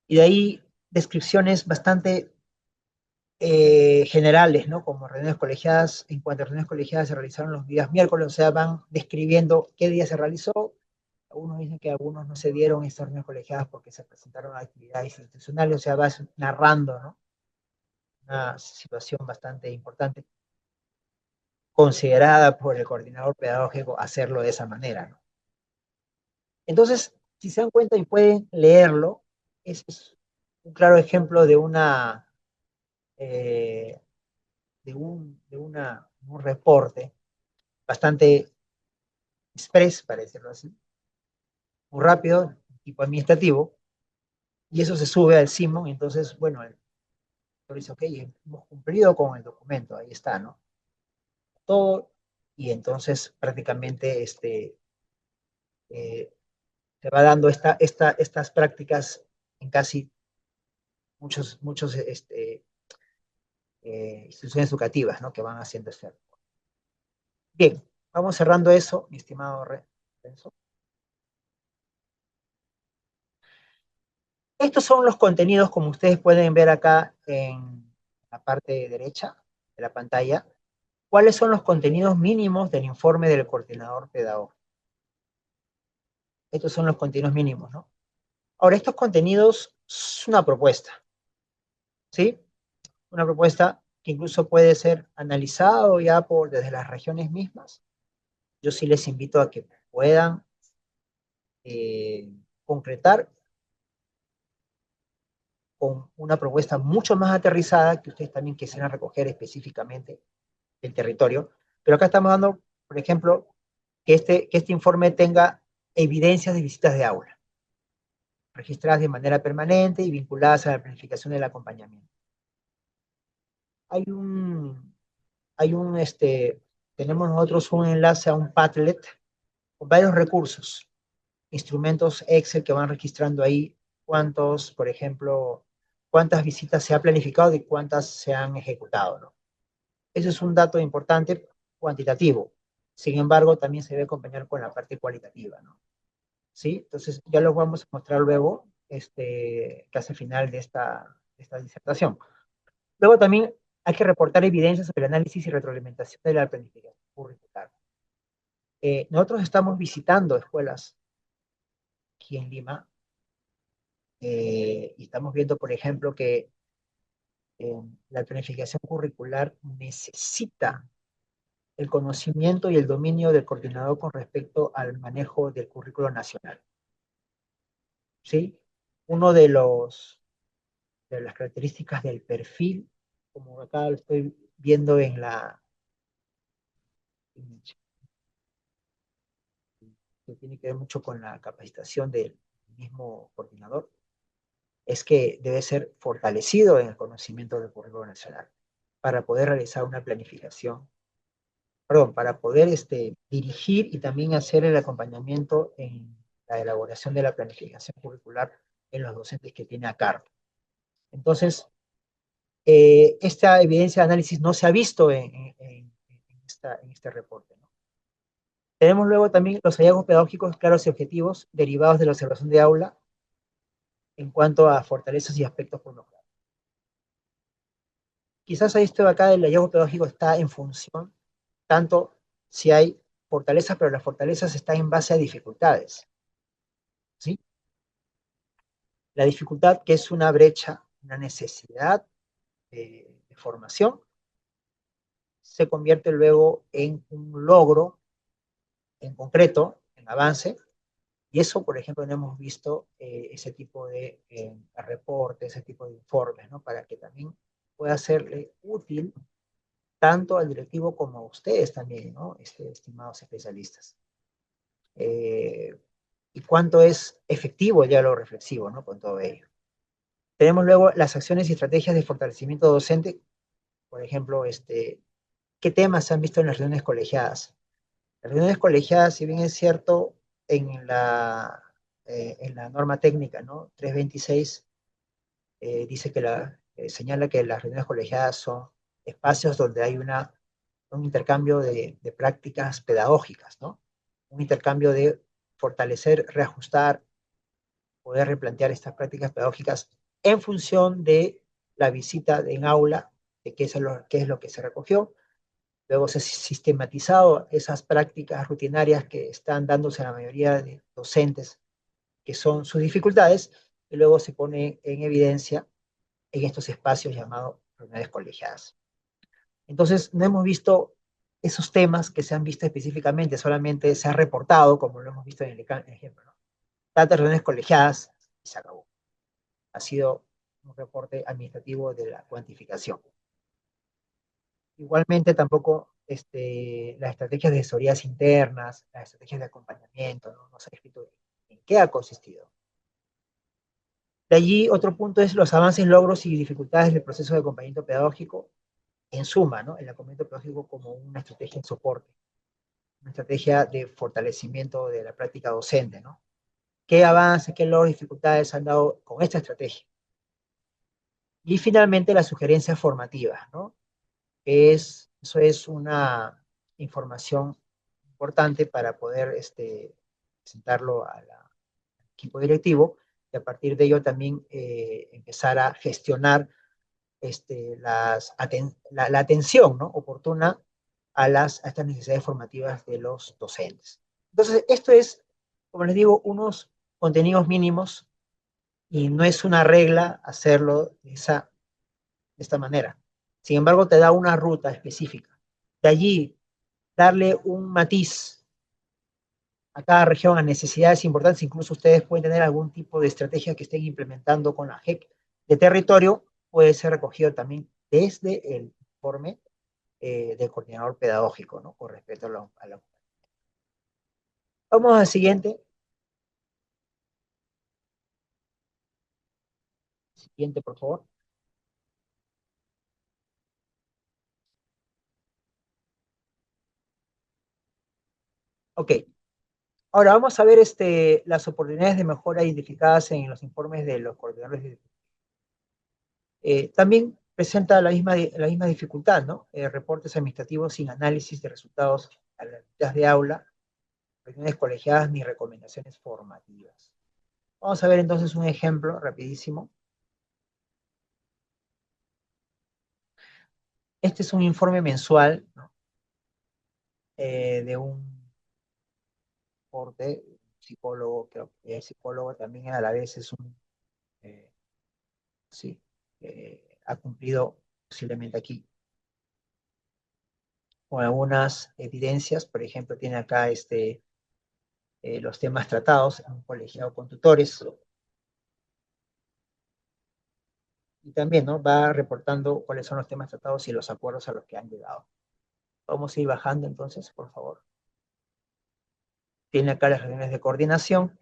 Y de ahí descripciones bastante generales, ¿no? Como reuniones colegiadas, en cuanto a reuniones colegiadas se realizaron los días miércoles, o sea, van describiendo qué día se realizó. Algunos dicen que algunos no se dieron estas reuniones colegiadas porque se presentaron actividades institucionales, o sea, vas narrando, ¿no? Una situación bastante importante, considerada por el coordinador pedagógico hacerlo de esa manera, ¿no? Entonces, si se dan cuenta y pueden leerlo, ese es un claro ejemplo de una, eh, un reporte bastante express, para decirlo así, muy rápido, tipo administrativo, y eso se sube al CIMO, y entonces, bueno, el doctor dice, ok, hemos cumplido con el documento, ahí está, ¿no? Todo, y entonces prácticamente eh, se va dando estas prácticas en casi muchos instituciones educativas, ¿no? Que van haciendo este. Bien, vamos cerrando eso, mi estimado Renzo. Estos son los contenidos, como ustedes pueden ver acá en la parte derecha de la pantalla. ¿Cuáles son los contenidos mínimos del informe del coordinador pedagógico? Estos son los contenidos mínimos, ¿no? Ahora, estos contenidos es una propuesta, ¿sí? Una propuesta que incluso puede ser analizado ya desde las regiones mismas. Yo sí les invito a que puedan concretar con una propuesta mucho más aterrizada que ustedes también quisieran recoger específicamente el territorio. Pero acá estamos dando, por ejemplo, que este informe tenga evidencias de visitas de aula, registradas de manera permanente y vinculadas a la planificación del acompañamiento. Hay un, tenemos nosotros un enlace a un Padlet con varios recursos, instrumentos Excel que van registrando ahí cuántos, por ejemplo, cuántas visitas se ha planificado y cuántas se han ejecutado, ¿no? Ese es un dato importante cuantitativo. Sin embargo, también se debe acompañar con la parte cualitativa, ¿no? ¿Sí? Entonces, ya lo vamos a mostrar luego, casi al final de esta disertación. Luego también hay que reportar evidencias sobre el análisis y retroalimentación de la planificación curricular. Nosotros estamos visitando escuelas aquí en Lima y estamos viendo, por ejemplo, que la planificación curricular necesita el conocimiento y el dominio del coordinador con respecto al manejo del currículo nacional. ¿Sí? Uno de las características del perfil, como acá lo estoy viendo que tiene que ver mucho con la capacitación del mismo coordinador, es que debe ser fortalecido en el conocimiento del currículo nacional para poder realizar una planificación, perdón, para poder dirigir y también hacer el acompañamiento en la elaboración de la planificación curricular en los docentes que tiene a cargo. Entonces, esta evidencia de análisis no se ha visto en este reporte, ¿no? Tenemos luego también los hallazgos pedagógicos claros y objetivos derivados de la observación de aula en cuanto a fortalezas y aspectos por mejorar. Quizás esto acá del hallazgo pedagógico está en función tanto si hay fortalezas, pero las fortalezas están en base a dificultades, ¿sí? La dificultad, que es una brecha, una necesidad de formación, se convierte luego en un logro en concreto, en avance, y eso, por ejemplo, no hemos visto ese tipo de reportes, ese tipo de informes, ¿no? Para que también pueda serle útil tanto al directivo como a ustedes también, ¿no? Estimados especialistas. Y cuánto es efectivo el diálogo reflexivo, ¿no? Con todo ello. Tenemos luego las acciones y estrategias de fortalecimiento docente, por ejemplo, ¿qué temas se han visto en las reuniones colegiadas? Las reuniones colegiadas, si bien es cierto, en la norma técnica, ¿no? 326 dice que señala que las reuniones colegiadas son espacios donde hay un intercambio de prácticas pedagógicas, ¿no? Un intercambio de fortalecer, reajustar, poder replantear estas prácticas pedagógicas en función de la visita en aula, de qué es lo que se recogió. Luego se ha sistematizado esas prácticas rutinarias que están dándose a la mayoría de docentes, que son sus dificultades, y luego se pone en evidencia en estos espacios llamados reuniones colegiadas. Entonces, no hemos visto esos temas que se han visto específicamente, solamente se ha reportado, como lo hemos visto en el ejemplo, ¿no? Tantas reuniones colegiadas y se acabó. Ha sido un reporte administrativo de la cuantificación. Igualmente, tampoco las estrategias de asesorías internas, las estrategias de acompañamiento, no se ha escrito en qué ha consistido. De allí, otro punto es los avances, logros y dificultades del proceso de acompañamiento pedagógico, en suma, ¿no? El acompañamiento pedagógico como una estrategia de soporte, una estrategia de fortalecimiento de la práctica docente, ¿no? ¿Qué avances, qué logros y dificultades han dado con esta estrategia? Y finalmente, las sugerencias formativas, ¿no? Eso es una información importante para poder presentarlo al equipo directivo y a partir de ello también empezar a gestionar la atención, ¿no? Oportuna a estas necesidades formativas de los docentes. Entonces, esto es, como les digo, unos contenidos mínimos y no es una regla hacerlo de esta manera. Sin embargo, te da una ruta específica. De allí, darle un matiz a cada región, a necesidades importantes, incluso ustedes pueden tener algún tipo de estrategia que estén implementando con la JEC de territorio, puede ser recogido también desde el informe del coordinador pedagógico, ¿no? Con respecto a la. Vamos al siguiente. Siguiente, por favor. Ok. Ahora vamos a ver las oportunidades de mejora identificadas en los informes de los coordinadores. También presenta la misma dificultad, ¿no? Reportes administrativos sin análisis de resultados a las actividades de aula, reuniones colegiadas ni recomendaciones formativas. Vamos a ver entonces un ejemplo rapidísimo. Este es un informe mensual, ¿no? De un reporte, psicólogo, creo que es psicólogo también a la vez es eh, sí, ha cumplido posiblemente aquí con algunas evidencias, por ejemplo, tiene acá los temas tratados en un colegiado con tutores, y también, ¿no? Va reportando cuáles son los temas tratados y los acuerdos a los que han llegado. Vamos a ir bajando entonces, por favor. Tiene acá las reuniones de coordinación.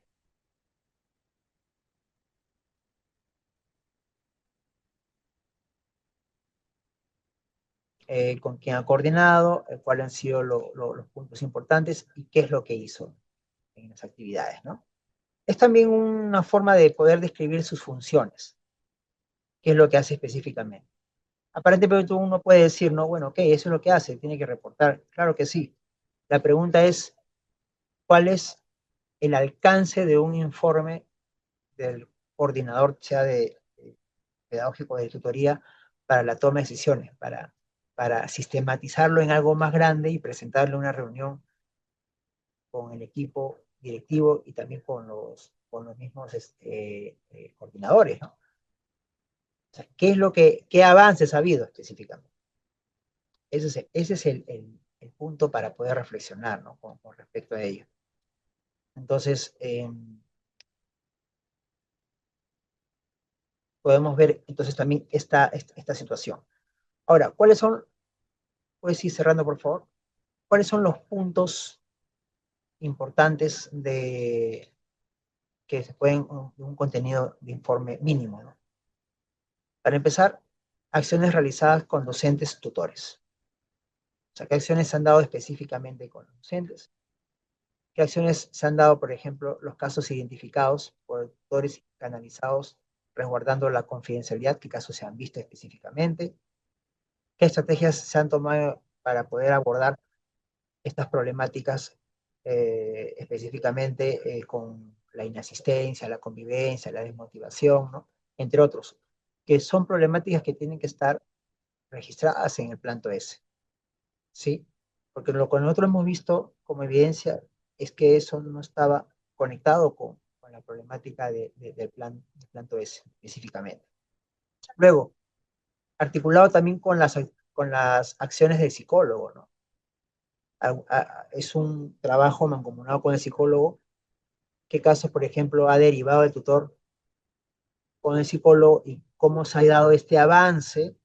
Con quién ha coordinado, cuáles han sido los puntos importantes y qué es lo que hizo en las actividades, ¿no? Es también una forma de poder describir sus funciones, qué es lo que hace específicamente. Aparentemente uno puede decir, no, bueno, ok, eso es lo que hace, tiene que reportar. Claro que sí. La pregunta es, ¿cuál es el alcance de un informe del coordinador, sea de pedagógico de tutoría, para la toma de decisiones, para sistematizarlo en algo más grande y presentarlo en una reunión con el equipo directivo y también con los mismos coordinadores, ¿no? O sea, ¿qué avances ha habido específicamente? Ese es el punto para poder reflexionar, ¿no? Con respecto a ello. Entonces, podemos ver entonces también esta situación. Ahora, ¿cuáles son, puedes ir cerrando por favor, cuáles son los puntos importantes que se pueden, de un contenido de informe mínimo, ¿no? Para empezar, acciones realizadas con docentes tutores. O sea, ¿qué acciones se han dado específicamente con los docentes? ¿Qué acciones se han dado, por ejemplo, los casos identificados por tutores canalizados, resguardando la confidencialidad? ¿Qué casos se han visto específicamente? ¿Qué estrategias se han tomado para poder abordar estas problemáticas específicamente con la inasistencia, la convivencia, la desmotivación, ¿no? Entre otros, que son problemáticas que tienen que estar registradas en el planto S, ¿sí? Porque lo que nosotros hemos visto como evidencia es que eso no estaba conectado con la problemática del planto S específicamente. Luego, articulado también con las acciones del psicólogo, ¿no? Es un trabajo mancomunado con el psicólogo. ¿Qué casos, por ejemplo, ha derivado el tutor con el psicólogo y cómo se ha dado este avance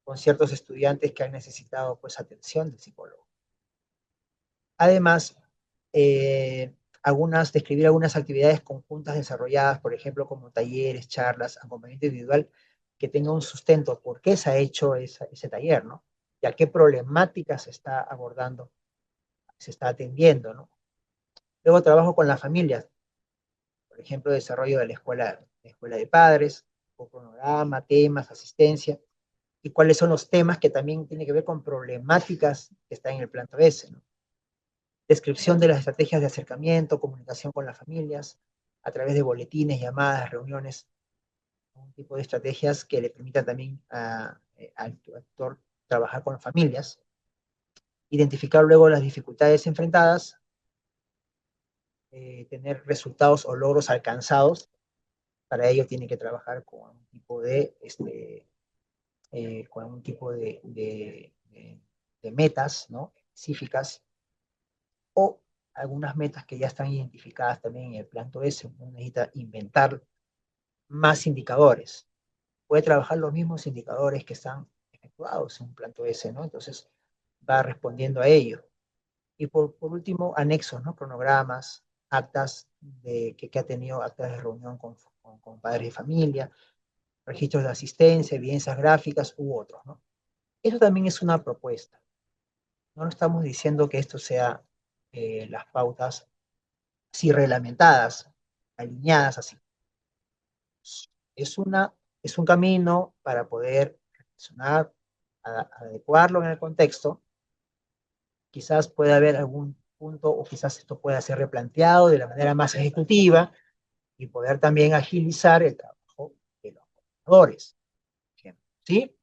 con ciertos estudiantes que han necesitado pues atención del psicólogo? Además, describir algunas actividades conjuntas desarrolladas, por ejemplo, como talleres, charlas, acompañamiento individual, que tenga un sustento. ¿Por qué se ha hecho ese taller, no? ¿Y a qué problemáticas se está abordando, se está atendiendo, no? Luego trabajo con las familias, por ejemplo, desarrollo de la escuela de padres, o cronograma, temas, asistencia, y cuáles son los temas que también tienen que ver con problemáticas que están en el plano S, ¿no? Descripción de las estrategias de acercamiento, comunicación con las familias, a través de boletines, llamadas, reuniones, un tipo de estrategias que le permitan también al actor trabajar con familias, identificar luego las dificultades enfrentadas, tener resultados o logros alcanzados. Para ello tiene que trabajar con un tipo de metas, ¿no? Específicas, o algunas metas que ya están identificadas también en el plan S. Uno necesita inventar más indicadores. Puede trabajar los mismos indicadores que están efectuados en un plan S, ¿no? Entonces va respondiendo a ello. Y por último, anexos, ¿no? Cronogramas, actas que ha tenido, actas de reunión con padres de familia, registros de asistencia, evidencias gráficas u otros, ¿no? Eso también es una propuesta. No estamos diciendo que esto sea las pautas así reglamentadas, alineadas así. Es, una, es un camino para poder reflexionar, adecuarlo en el contexto. Quizás pueda haber algún punto o quizás esto pueda ser replanteado de la manera más ejecutiva y poder también agilizar el trabajo de los gobernadores. ¿Sí?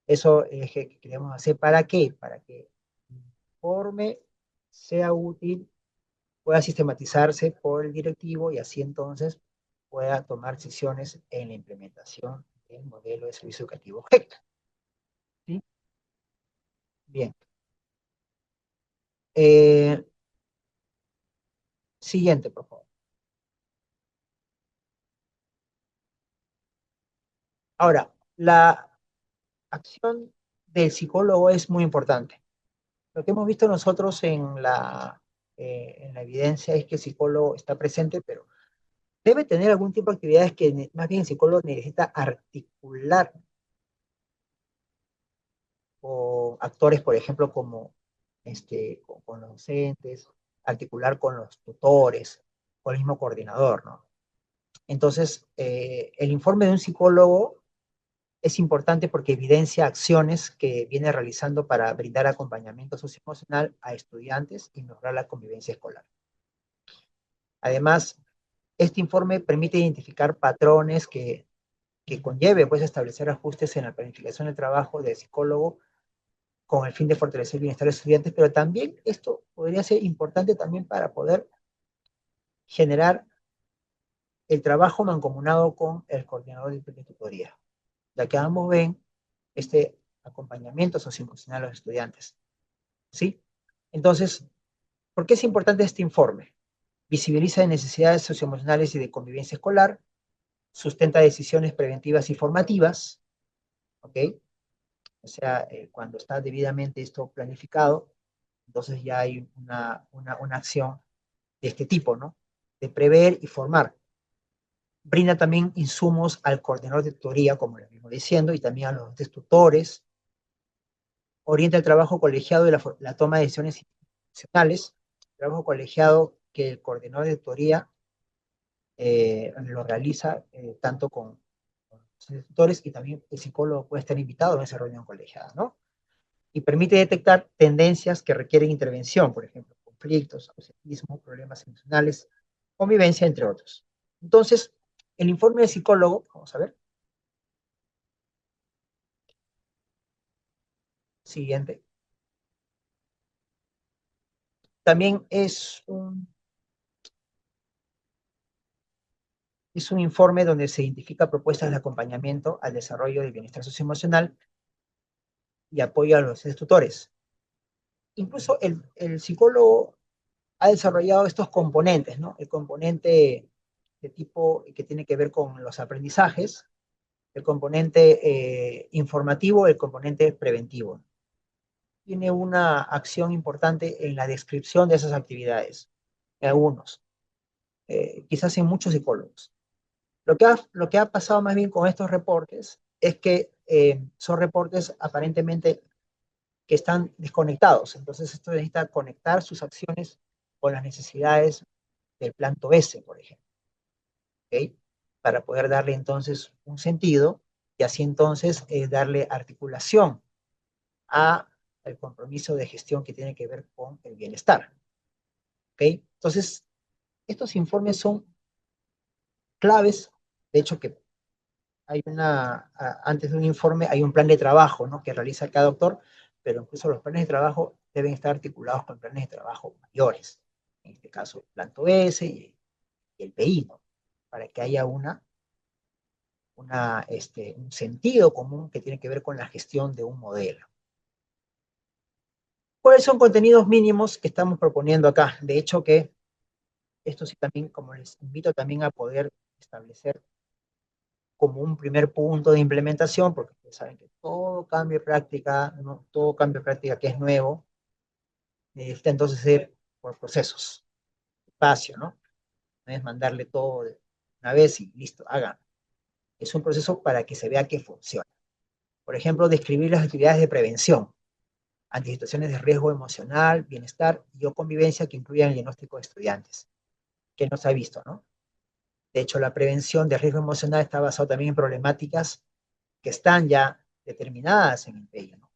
Eso es que queremos hacer. ¿Para qué? Para que el informe sea útil, pueda sistematizarse por el directivo y así entonces pueda tomar decisiones en la implementación del modelo de servicio educativo GEC. ¿Sí? Bien. Eh, Siguiente, por favor. Ahora, la acción del psicólogo es muy importante. Lo que hemos visto nosotros en la evidencia es que el psicólogo está presente, pero debe tener algún tipo de actividades que más bien el psicólogo necesita articular con actores, por ejemplo, como con los docentes, articular con los tutores, con el mismo coordinador, ¿no? Entonces, el informe de un psicólogo Es importante porque evidencia acciones que viene realizando para brindar acompañamiento socioemocional a estudiantes y mejorar la convivencia escolar. Además, este informe permite identificar patrones que conlleve pues, establecer ajustes en la planificación del trabajo del psicólogo con el fin de fortalecer el bienestar de los estudiantes, pero también esto podría ser importante también para poder generar el trabajo mancomunado con el coordinador de tutoría, ya que ambos ven este acompañamiento socioemocional a los estudiantes, ¿sí? Entonces, ¿por qué es importante este informe? Visibiliza necesidades socioemocionales y de convivencia escolar, sustenta decisiones preventivas y formativas, ¿ok? O sea, cuando está debidamente esto planificado, entonces ya hay una acción de este tipo, ¿no? De prever y formar. Brinda también insumos al coordinador de tutoría, como les vengo diciendo, y también a los tutores. Orienta el trabajo colegiado y la toma de decisiones institucionales. Trabajo colegiado que el coordinador de tutoría lo realiza tanto con los tutores y también el psicólogo puede estar invitado en esa reunión colegiada, ¿no? Y permite detectar tendencias que requieren intervención, por ejemplo, conflictos, ausentismo, problemas emocionales, convivencia, entre otros. Entonces, el informe del psicólogo, vamos a ver, siguiente, también es un informe donde se identifica propuestas de acompañamiento al desarrollo del bienestar socioemocional y apoyo a los tutores. Incluso el psicólogo ha desarrollado estos componentes, ¿no? El componente de tipo que tiene que ver con los aprendizajes, el componente informativo, el componente preventivo. Tiene una acción importante en la descripción de esas actividades, en algunos, quizás en muchos psicólogos. Lo que ha pasado más bien con estos reportes es que son reportes aparentemente que están desconectados. Entonces, esto necesita conectar sus acciones con las necesidades del planto S, por ejemplo, ¿ok? Para poder darle entonces un sentido y así entonces darle articulación a el compromiso de gestión que tiene que ver con el bienestar, ¿ok? Entonces, estos informes son claves, de hecho que antes de un informe hay un plan de trabajo, ¿no? Que realiza cada doctor, pero incluso los planes de trabajo deben estar articulados con planes de trabajo mayores, en este caso el planto S y el PI, ¿no? Para que haya un sentido común que tiene que ver con la gestión de un modelo. ¿Cuáles son contenidos mínimos que estamos proponiendo acá? De hecho que esto sí también, como les invito también a poder establecer como un primer punto de implementación, porque ustedes saben que todo cambio de práctica, ¿no? Todo cambio de práctica que es nuevo, necesita entonces ser por procesos, espacio, ¿no? No es mandarle todo de una vez y listo, hagan. Es un proceso para que se vea que funciona. Por ejemplo, describir las actividades de prevención ante situaciones de riesgo emocional, bienestar y o convivencia que incluyan el diagnóstico de estudiantes, que no se ha visto, ¿no? De hecho, la prevención de riesgo emocional está basada también en problemáticas que están ya determinadas en el PEI, ¿no?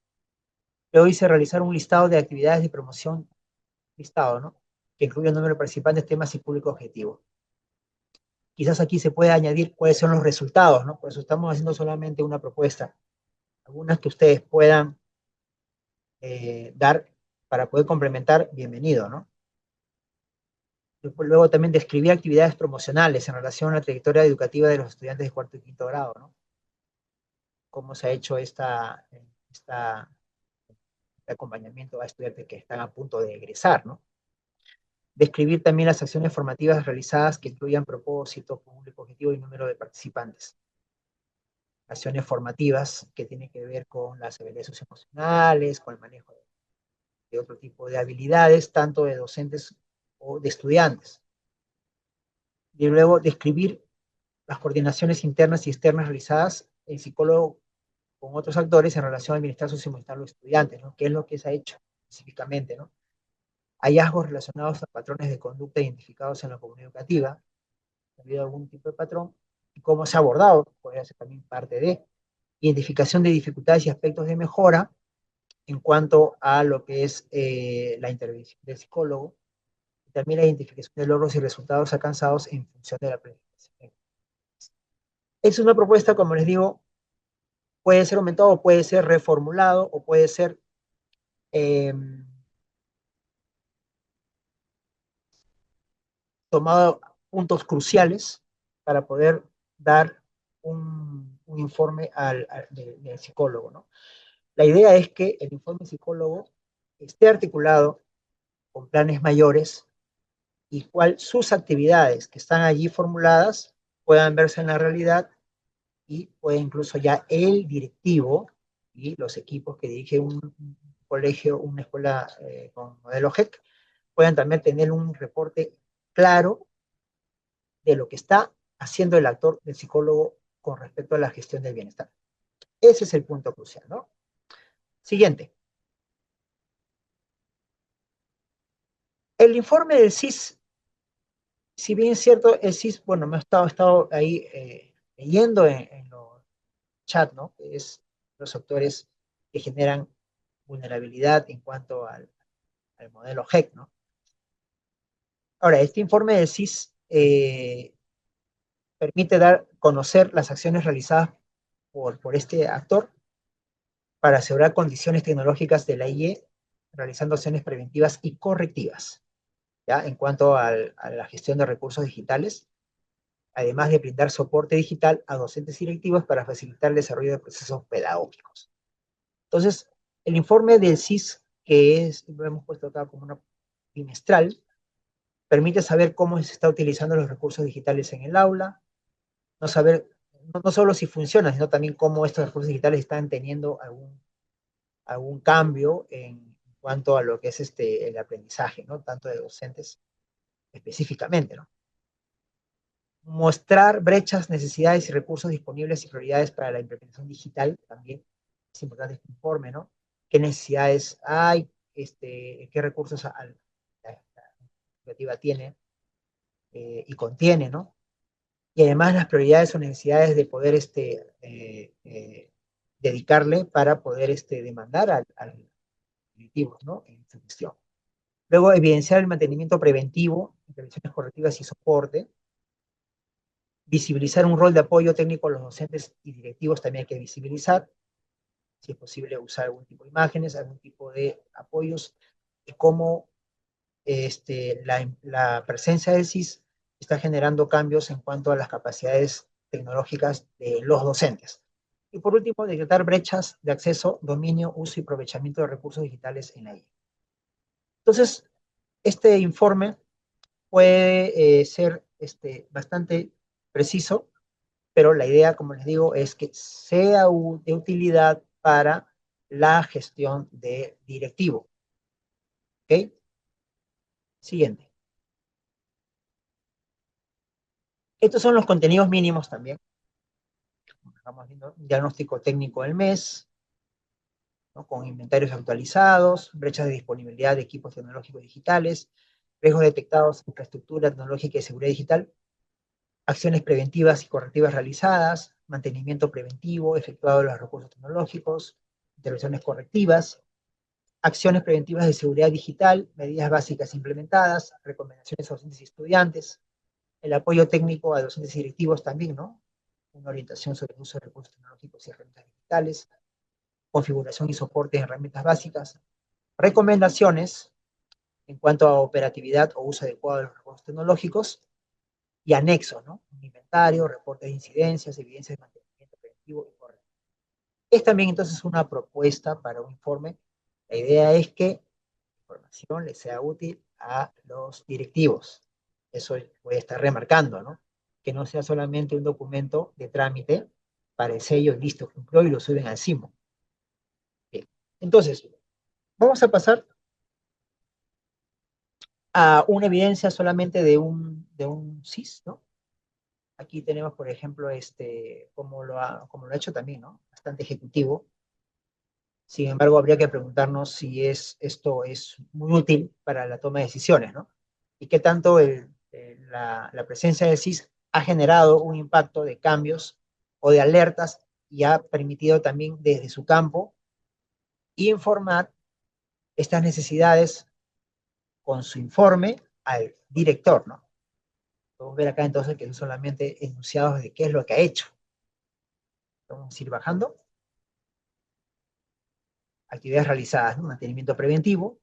Luego hice realizar un listado de actividades de promoción, listado, ¿no? Que incluye el número de participantes, temas y público objetivo. Quizás aquí se puede añadir cuáles son los resultados, ¿no? Por eso estamos haciendo solamente una propuesta, algunas que ustedes puedan dar para poder complementar, bienvenido, ¿no? Luego también describir actividades promocionales en relación a la trayectoria educativa de los estudiantes de cuarto y quinto grado, ¿no? Cómo se ha hecho este acompañamiento a estudiantes que están a punto de egresar, ¿no? Describir también las acciones formativas realizadas que incluyan propósito, público objetivo y número de participantes. Acciones formativas que tienen que ver con las habilidades socioemocionales, con el manejo de otro tipo de habilidades, tanto de docentes o de estudiantes. Y luego describir las coordinaciones internas y externas realizadas en psicólogo con otros actores en relación al bienestar socioemocional de los estudiantes, ¿no? ¿Qué es lo que se ha hecho específicamente, ¿no? Hallazgos relacionados a patrones de conducta identificados en la comunidad educativa, ha habido algún tipo de patrón, y cómo se ha abordado, puede ser también parte de. identificación de dificultades y aspectos de mejora en cuanto a lo que es la intervención del psicólogo, y también la identificación de logros y resultados alcanzados en función de la planificación. Es una propuesta, como les digo, puede ser aumentado, puede ser reformulado o puede ser eh, tomado puntos cruciales para poder dar un informe del psicólogo, ¿no? La idea es que el informe psicólogo esté articulado con planes mayores y cuál sus actividades que están allí formuladas puedan verse en la realidad y puede incluso ya el directivo y los equipos que dirige un colegio, una escuela con modelo GEC, puedan también tener un reporte claro de lo que está haciendo el actor del psicólogo con respecto a la gestión del bienestar. Ese es el punto crucial, ¿no? Siguiente. El informe del CIS, si bien es cierto, el CIS, bueno, me ha estado ahí leyendo en los chats, ¿no? Que es los actores que generan vulnerabilidad en cuanto al modelo GEC, ¿no? Ahora, este informe del CIS permite dar conocer las acciones realizadas por este actor para asegurar condiciones tecnológicas de la IE, realizando acciones preventivas y correctivas, ¿ya? En cuanto a la gestión de recursos digitales, además de brindar soporte digital a docentes y directivos para facilitar el desarrollo de procesos pedagógicos. Entonces, el informe del CIS, que es, lo hemos puesto acá como una bimestral, permite saber cómo se está utilizando los recursos digitales en el aula, no saber, no solo si funcionan, sino también cómo estos recursos digitales están teniendo algún cambio en cuanto a lo que es el aprendizaje, ¿no? Tanto de docentes específicamente, ¿no? Mostrar brechas, necesidades y recursos disponibles y prioridades para la implementación digital, también es importante este informe, ¿no? ¿Qué necesidades hay? ¿Qué recursos la iniciativa tiene y contiene, ¿no? Y además las prioridades o necesidades de poder dedicarle para poder demandar al directivo, ¿no? En su gestión. Luego, evidenciar el mantenimiento preventivo, intervenciones correctivas y soporte. Visibilizar un rol de apoyo técnico a los docentes y directivos también hay que visibilizar. Si es posible usar algún tipo de imágenes, algún tipo de apoyos, y cómo la presencia del CIS está generando cambios en cuanto a las capacidades tecnológicas de los docentes. Y por último, detectar brechas de acceso, dominio, uso y aprovechamiento de recursos digitales en la IA. Entonces, este informe puede ser bastante preciso, pero la idea, como les digo, es que sea de utilidad para la gestión de directivo. ¿Ok? Siguiente. Estos son los contenidos mínimos también. Estamos viendo un diagnóstico técnico del mes, ¿no? Con inventarios actualizados, brechas de disponibilidad de equipos tecnológicos digitales, riesgos detectados en infraestructura tecnológica y seguridad digital, acciones preventivas y correctivas realizadas, mantenimiento preventivo efectuado de los recursos tecnológicos, intervenciones correctivas, acciones preventivas de seguridad digital, medidas básicas implementadas, recomendaciones a docentes y estudiantes, el apoyo técnico a docentes y directivos también, ¿no? Una orientación sobre el uso de recursos tecnológicos y herramientas digitales, configuración y soporte de herramientas básicas, recomendaciones en cuanto a operatividad o uso adecuado de los recursos tecnológicos y anexos, ¿no? Un inventario, reportes de incidencias, evidencias de mantenimiento preventivo y correctivo. Es también entonces una propuesta para un informe. La idea es que la información les sea útil a los directivos. Eso voy a estar remarcando, ¿no? Que no sea solamente un documento de trámite para el sello, listo, cumplió y lo suben al CIMO. Bien. Entonces, vamos a pasar a una evidencia solamente de un CIS, ¿no? Aquí tenemos, por ejemplo, como lo ha hecho también, ¿no? Bastante ejecutivo. Sin embargo, habría que preguntarnos si esto es muy útil para la toma de decisiones, ¿no? Y qué tanto la presencia del CIS ha generado un impacto de cambios o de alertas y ha permitido también desde su campo informar estas necesidades con su informe al director, ¿no? Podemos ver acá entonces que son solamente enunciados de qué es lo que ha hecho. Vamos a ir bajando. Actividades realizadas, ¿no? Mantenimiento preventivo,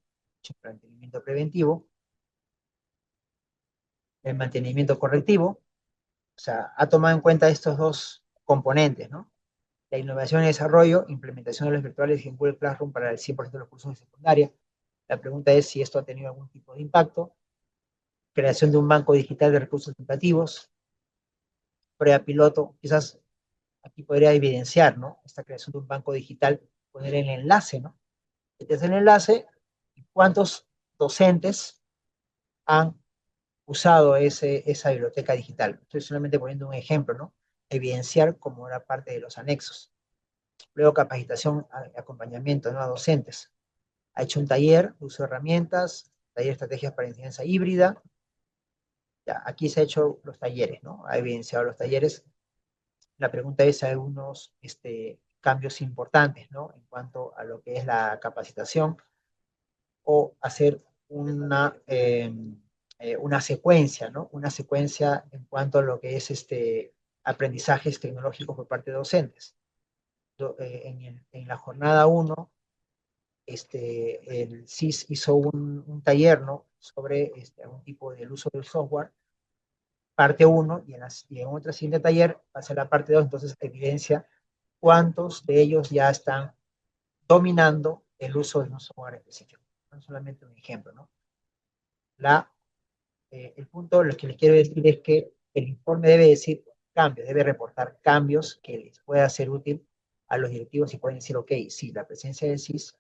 el mantenimiento correctivo, o sea, ha tomado en cuenta estos dos componentes, ¿no? La innovación y desarrollo, implementación de los virtuales en Google Classroom para el 100% de los cursos de secundaria. La pregunta es si esto ha tenido algún tipo de impacto. Creación de un banco digital de recursos educativos. Prueba piloto, quizás aquí podría evidenciar, ¿no? Esta creación de un banco digital, poner el enlace, ¿no? Este es el enlace y cuántos docentes han usado esa biblioteca digital. Estoy solamente poniendo un ejemplo, ¿no? Evidenciar como era parte de los anexos. Luego capacitación, acompañamiento, ¿no? A docentes. Ha hecho un taller de uso de herramientas, taller de estrategias para enseñanza híbrida. Ya, aquí se ha hecho los talleres, ¿no? Ha evidenciado los talleres. La pregunta es si hay algunos cambios importantes, ¿no? En cuanto a lo que es la capacitación o hacer una secuencia, ¿no? Una secuencia en cuanto a lo que es aprendizajes tecnológicos por parte de docentes. En la jornada 1, el CIS hizo un taller, ¿no? Sobre algún tipo del uso del software, parte 1, y en otro siguiente taller va a ser la parte 2, entonces evidencia cuántos de ellos ya están dominando el uso de un software específico. No solamente un ejemplo, ¿no? El punto, lo que les quiero decir es que el informe debe decir cambios, debe reportar cambios que les pueda ser útil a los directivos y pueden decir, ok, sí, la presencia del CIS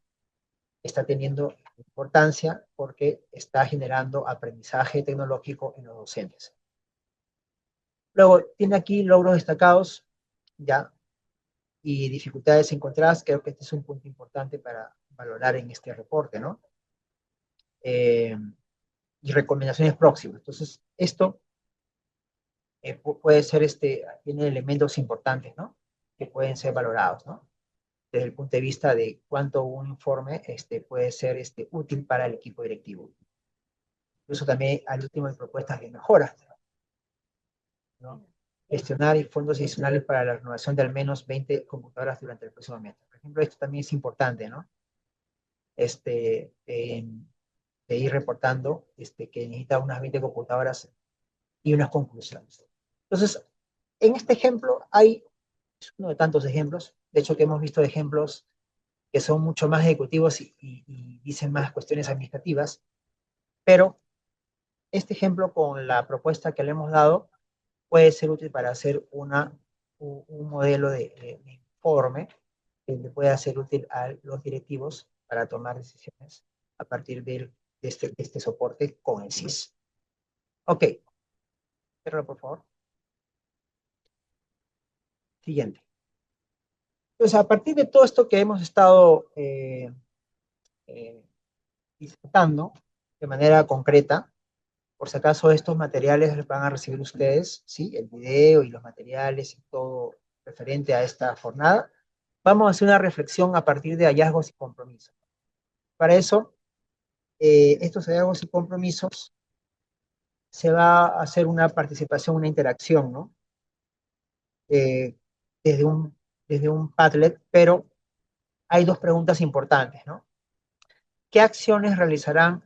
está teniendo importancia porque está generando aprendizaje tecnológico en los docentes. Luego, tiene aquí logros destacados, ya, y dificultades encontradas. Creo que este es un punto importante para valorar en este reporte, ¿no? Y recomendaciones próximas. Entonces, esto puede ser, tiene elementos importantes, ¿no? Que pueden ser valorados, ¿no? Desde el punto de vista de cuánto un informe puede ser útil para el equipo directivo. Incluso también al último de propuestas de mejora, ¿no? Gestionar fondos adicionales para la renovación de al menos 20 computadoras durante el próximo mes. Por ejemplo, esto también es importante, ¿no? De ir reportando que necesita unas 20 computadoras y unas conclusiones. Entonces, en este ejemplo es uno de tantos ejemplos, de hecho que hemos visto ejemplos que son mucho más ejecutivos y dicen más cuestiones administrativas, pero este ejemplo con la propuesta que le hemos dado puede ser útil para hacer un modelo de informe que le pueda ser útil a los directivos para tomar decisiones a partir de este soporte con el CIS. Ok, cierra por favor. Siguiente. Entonces, a partir de todo esto que hemos estado disertando de manera concreta, por si acaso estos materiales los van a recibir ustedes, ¿sí? El video y los materiales y todo referente a esta jornada. Vamos a hacer una reflexión a partir de hallazgos y compromisos. Para eso, estos hallazgos y compromisos se va a hacer una participación, una interacción, ¿no? Eh, desde un Padlet, pero hay dos preguntas importantes, ¿no? ¿Qué acciones realizarán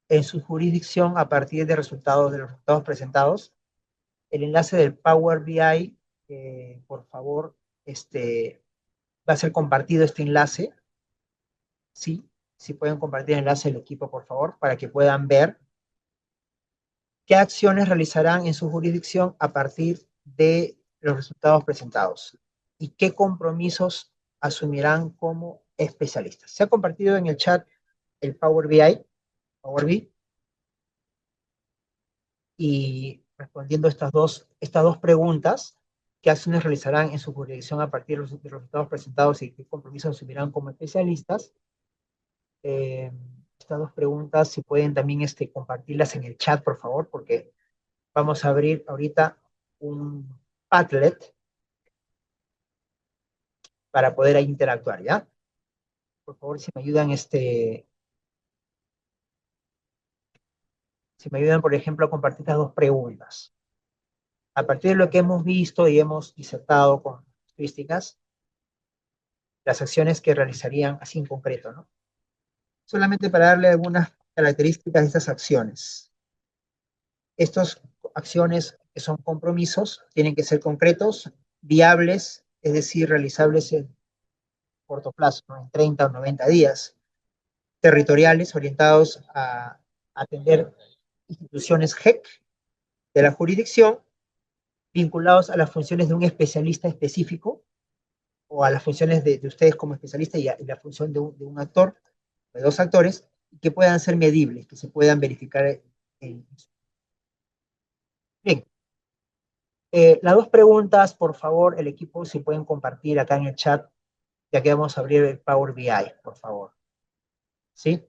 en su jurisdicción a partir de los resultados presentados? El enlace del Power BI, por favor, va a ser compartido este enlace. Sí, si pueden compartir el enlace del equipo, por favor, para que puedan ver qué acciones realizarán en su jurisdicción a partir de los resultados presentados y qué compromisos asumirán como especialistas. Se ha compartido en el chat el Power BI, y respondiendo estas dos preguntas, ¿qué acciones realizarán en su jurisdicción a partir de los resultados presentados y qué compromisos asumirán como especialistas? Estas dos preguntas, si pueden también compartirlas en el chat, por favor, porque vamos a abrir ahorita un Padlet para poder ahí interactuar, ¿ya? Por favor, si me ayudan, si me ayudan, por ejemplo, a compartir estas dos preguntas. A partir de lo que hemos visto y hemos disertado con estadísticas, las acciones que realizarían así en concreto, ¿no? Solamente para darle algunas características de estas acciones. Estas acciones que son compromisos tienen que ser concretos, viables, es decir, realizables en corto plazo, ¿no? En 30 o 90 días, territoriales, orientados a atender instituciones GEC de la jurisdicción, vinculados a las funciones de un especialista específico o a las funciones de ustedes como especialistas y la función de un actor, de dos actores, que puedan ser medibles, que se puedan verificar. Bien, las dos preguntas, por favor, el equipo, si pueden compartir acá en el chat, ya que vamos a abrir el Power BI, por favor. ¿Sí?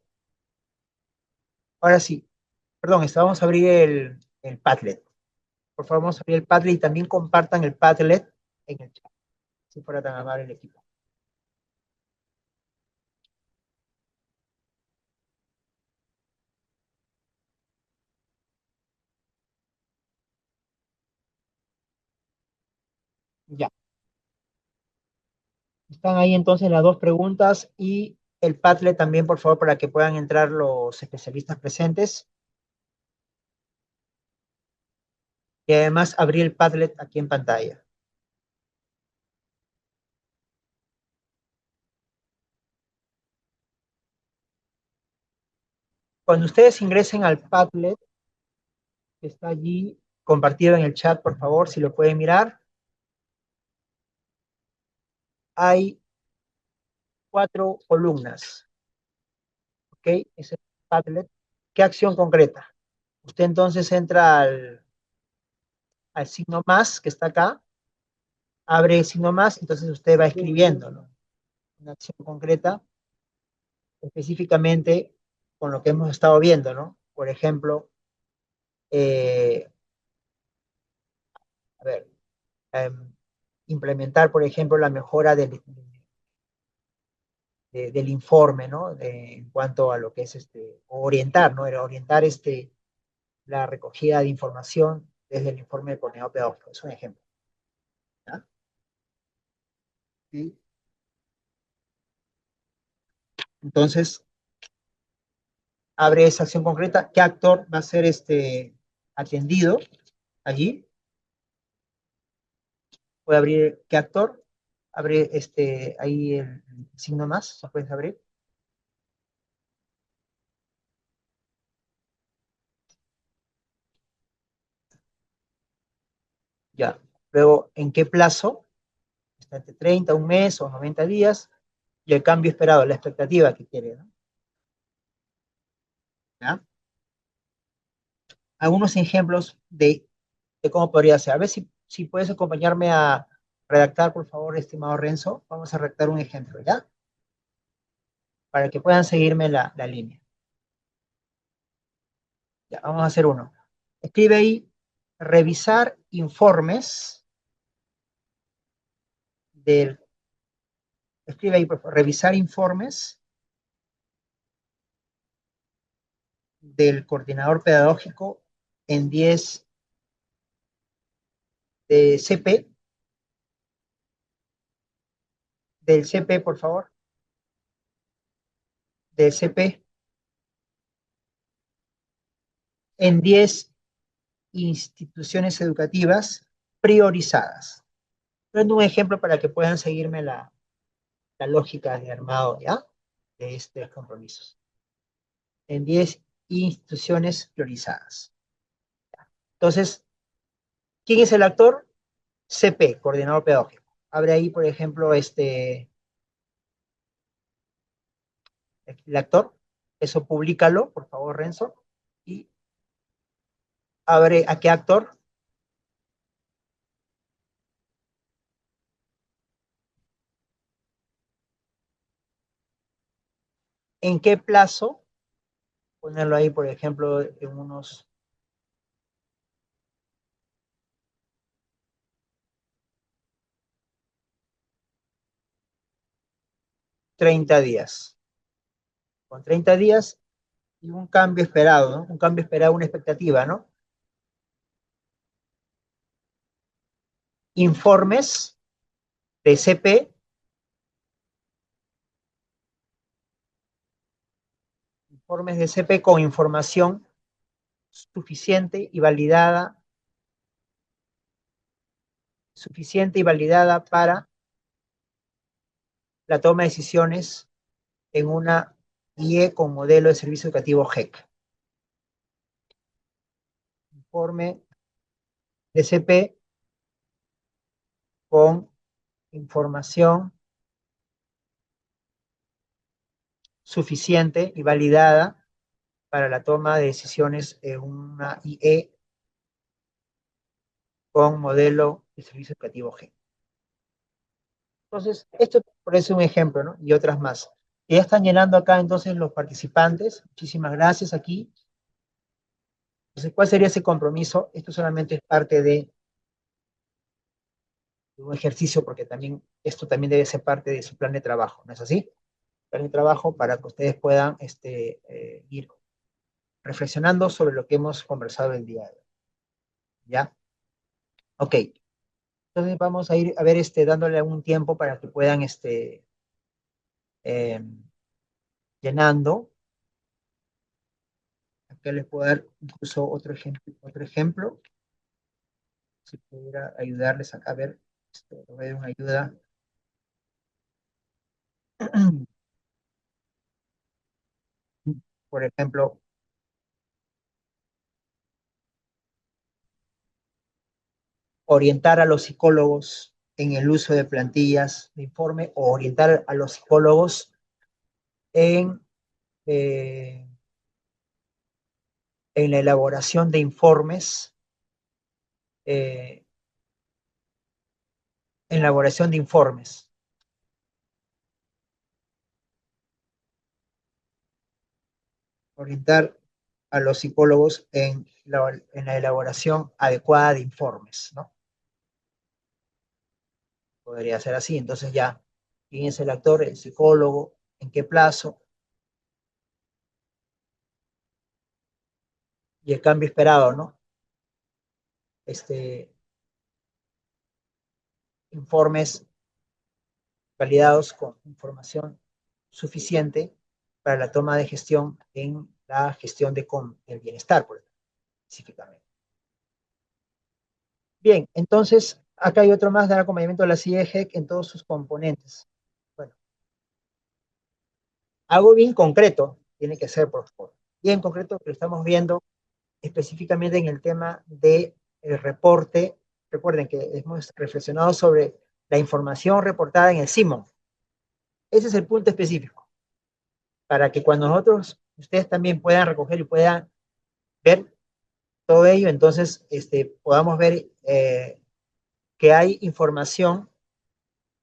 Ahora sí, perdón, vamos a abrir el Padlet. Por favor, vamos a abrir el Padlet y también compartan el Padlet en el chat, si fuera tan amable el equipo. Ya. Están ahí entonces las dos preguntas y el Padlet también, por favor, para que puedan entrar los especialistas presentes. Y además abrir el Padlet aquí en pantalla. Cuando ustedes ingresen al Padlet, que está allí compartido en el chat, por favor, si lo pueden mirar, hay 4 columnas. ¿Ok? Ese Padlet. ¿Qué acción concreta? Usted entonces entra al signo más que está acá, abre el signo más, entonces usted va escribiendo, ¿no? Una acción concreta, específicamente con lo que hemos estado viendo, ¿no? Por ejemplo, eh, a ver, eh, implementar, por ejemplo, la mejora del informe, ¿no? En cuanto a lo que es orientar, ¿no? Era orientar la recogida de información desde el informe de coordinador pedagógico. Es un ejemplo. ¿Ya? ¿Sí? Entonces, abre esa acción concreta. ¿Qué actor va a ser atendido allí? Puede abrir qué actor. Abre ahí el signo más. ¿Se puede abrir? Ya. Luego, ¿en qué plazo? Está entre 30, un mes o 90 días. Y el cambio esperado, la expectativa que quiere, ¿no? ¿Ya? Algunos ejemplos de cómo podría ser. A ver si puedes acompañarme a redactar, por favor, estimado Renzo. Vamos a redactar un ejemplo, ¿ya? Para que puedan seguirme la línea. Ya, vamos a hacer uno. Escribe ahí, revisar informes del, escribe ahí, por favor, revisar informes del coordinador pedagógico en 10 de CP, del CP, por favor, del CP, en 10 instituciones educativas priorizadas. Dando un ejemplo para que puedan seguirme la lógica de armado, ¿ya? De estos compromisos. En 10 instituciones priorizadas. Entonces, ¿quién es el actor? CP, coordinador pedagógico. Abre ahí, por ejemplo, el actor. Eso públicalo, por favor, Renzo. Y abre a qué actor. ¿En qué plazo? Ponerlo ahí, por ejemplo, en unos 30 días. Con 30 días y un cambio esperado, ¿no? Un cambio esperado, una expectativa, ¿no? Informes de CP, informes de CP con información suficiente y validada para la toma de decisiones en una IE con modelo de servicio educativo GEC. Informe de CP con información suficiente y validada para la toma de decisiones en una IE con modelo de servicio educativo GEC. Entonces, esto parece un ejemplo, ¿no? Y otras más. Ya están llenando acá entonces los participantes. Muchísimas gracias aquí. Entonces, ¿cuál sería ese compromiso? Esto solamente es parte de un ejercicio porque también esto también debe ser parte de su plan de trabajo, ¿no es así? Plan de trabajo para que ustedes puedan ir reflexionando sobre lo que hemos conversado el día de hoy. ¿Ya? Ok. Entonces vamos a ir a ver dándole algún tiempo para que puedan eh, llenando. Acá les puedo dar incluso otro ejemplo. Si pudiera ayudarles a ver, voy a dar una ayuda. Por ejemplo, orientar a los psicólogos en el uso de plantillas de informe o orientar a los psicólogos en, eh, en la elaboración de informes, eh, en la elaboración de informes, orientar a los psicólogos en la elaboración adecuada de informes, ¿no? Podría ser así, entonces ya, ¿quién es el actor, el psicólogo, en qué plazo y el cambio esperado, ¿no? Informes validados con información suficiente para la toma de gestión en la gestión del bienestar, por ejemplo, específicamente. Bien, entonces, acá hay otro más del acompañamiento de la CIEGEC en todos sus componentes. Bueno, algo bien concreto tiene que ser, por favor. Bien concreto que lo estamos viendo específicamente en el tema del reporte. Recuerden que hemos reflexionado sobre la información reportada en el CIMON. Ese es el punto específico, para que cuando nosotros, ustedes también puedan recoger y puedan ver todo ello, entonces podamos ver que hay información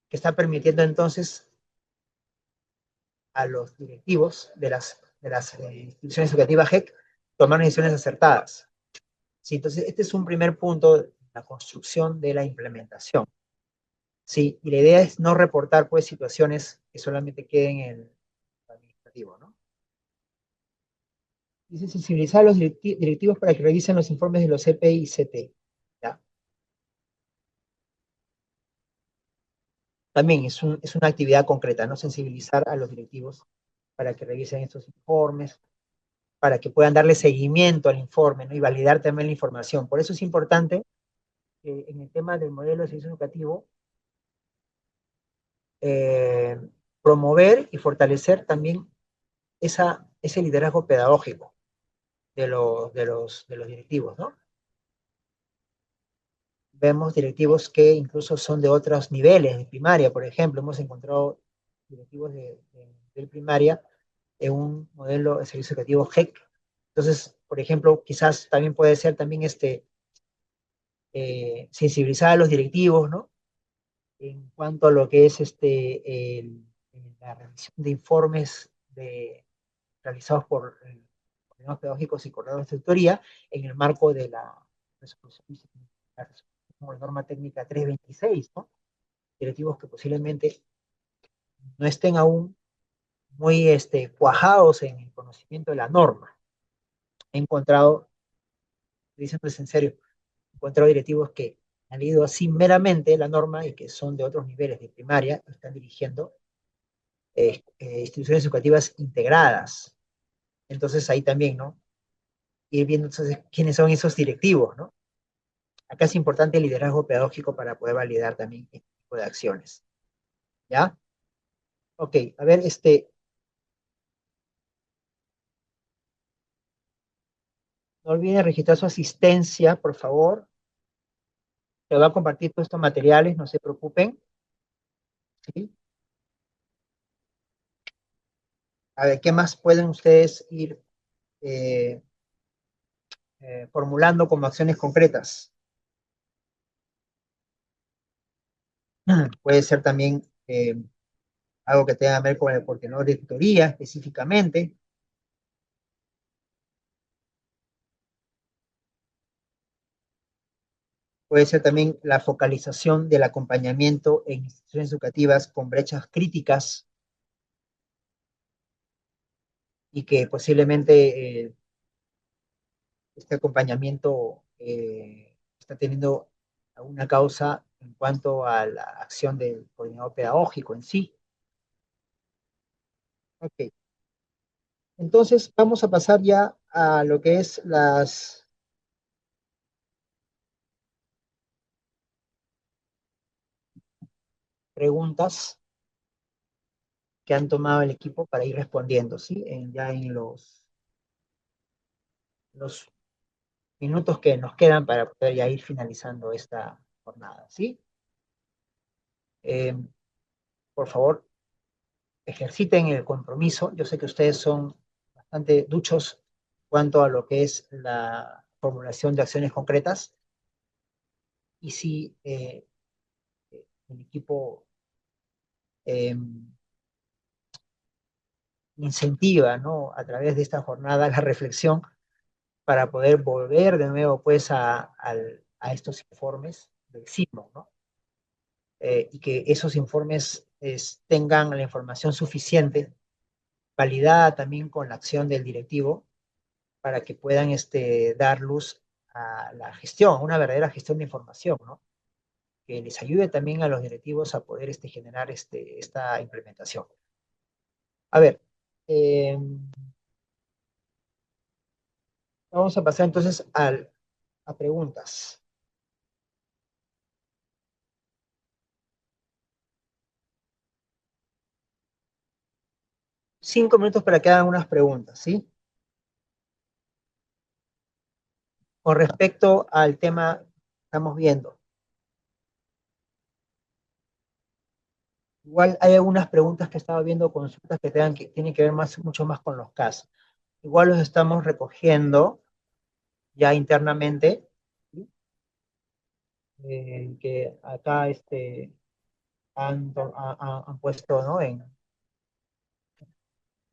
que está permitiendo entonces a los directivos de las instituciones educativas GEC tomar decisiones acertadas. ¿Sí? Entonces, este es un primer punto de la construcción de la implementación. ¿Sí? Y la idea es no reportar pues situaciones que solamente queden en el administrativo, ¿no? Dice sensibilizar a los directivos para que revisen los informes de los CPI y CT. ¿Ya? También es una actividad concreta, ¿no? Sensibilizar a los directivos para que revisen estos informes, para que puedan darle seguimiento al informe, ¿no? Y validar también la información. Por eso es importante en el tema del modelo de servicio educativo eh, promover y fortalecer también ese liderazgo pedagógico de los directivos, ¿no? Vemos directivos que incluso son de otros niveles, de primaria, por ejemplo, hemos encontrado directivos de primaria en un modelo de servicio educativo GEC. Entonces, por ejemplo, quizás también puede ser también sensibilizar a los directivos, ¿no? En cuanto a lo que es la revisión de informes realizados por coordinadores pedagógicos y coordinadores de tutoría en el marco de la resolución, como la norma técnica 326, ¿no? Directivos que posiblemente no estén aún muy cuajados en el conocimiento de la norma. He encontrado, diciéndoles en serio, he encontrado directivos que han leído así meramente la norma y que son de otros niveles de primaria, están dirigiendo instituciones educativas integradas. Entonces ahí también, ¿no? Ir viendo entonces quiénes son esos directivos, ¿no? Acá es importante el liderazgo pedagógico para poder validar también este tipo de acciones. ¿Ya? Ok, a ver, no olviden registrar su asistencia, por favor. Se va a compartir todos estos materiales, no se preocupen. ¿Sí? A ver, ¿qué más pueden ustedes ir eh, formulando como acciones concretas? Puede ser también algo que tenga que ver con el coordinador de tutoría específicamente. Puede ser también la focalización del acompañamiento en instituciones educativas con brechas críticas y que posiblemente este acompañamiento está teniendo alguna causa en cuanto a la acción del coordinador pedagógico en sí. Ok, entonces vamos a pasar ya a lo que es las preguntas que han tomado el equipo para ir respondiendo, ¿sí? Ya en los minutos que nos quedan para poder ya ir finalizando esta jornada, ¿sí? Eh, por favor, ejerciten el compromiso. Yo sé que ustedes son bastante duchos en cuanto a lo que es la formulación de acciones concretas y si el equipo eh, incentiva, ¿no? A través de esta jornada la reflexión para poder volver de nuevo pues a estos informes del sismo, ¿no? Y que esos informes tengan la información suficiente, validada también con la acción del directivo, para que puedan dar luz a la gestión, una verdadera gestión de información, ¿no? Que les ayude también a los directivos a poder generar esta implementación. A ver, eh, vamos a pasar entonces a preguntas. 5 minutos para que hagan unas preguntas, ¿sí? Con respecto al tema que estamos viendo. Igual hay algunas preguntas que estaba viendo, consultas que tienen que ver mucho más con los casos. Igual los estamos recogiendo ya internamente, ¿sí? Que acá han puesto, ¿no?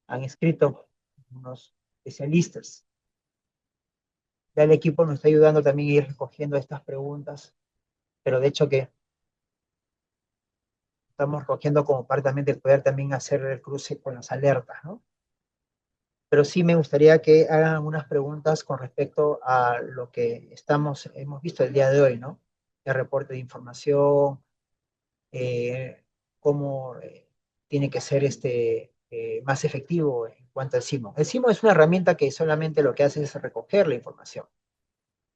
Han escrito unos especialistas. Ya el equipo nos está ayudando también a ir recogiendo estas preguntas, pero de hecho que estamos recogiendo como parte también de poder también hacer el cruce con las alertas, ¿no? Pero sí me gustaría que hagan unas preguntas con respecto a lo que hemos visto el día de hoy, ¿no? El reporte de información, cómo tiene que ser más efectivo en cuanto al SIMO. El SIMO es una herramienta que solamente lo que hace es recoger la información.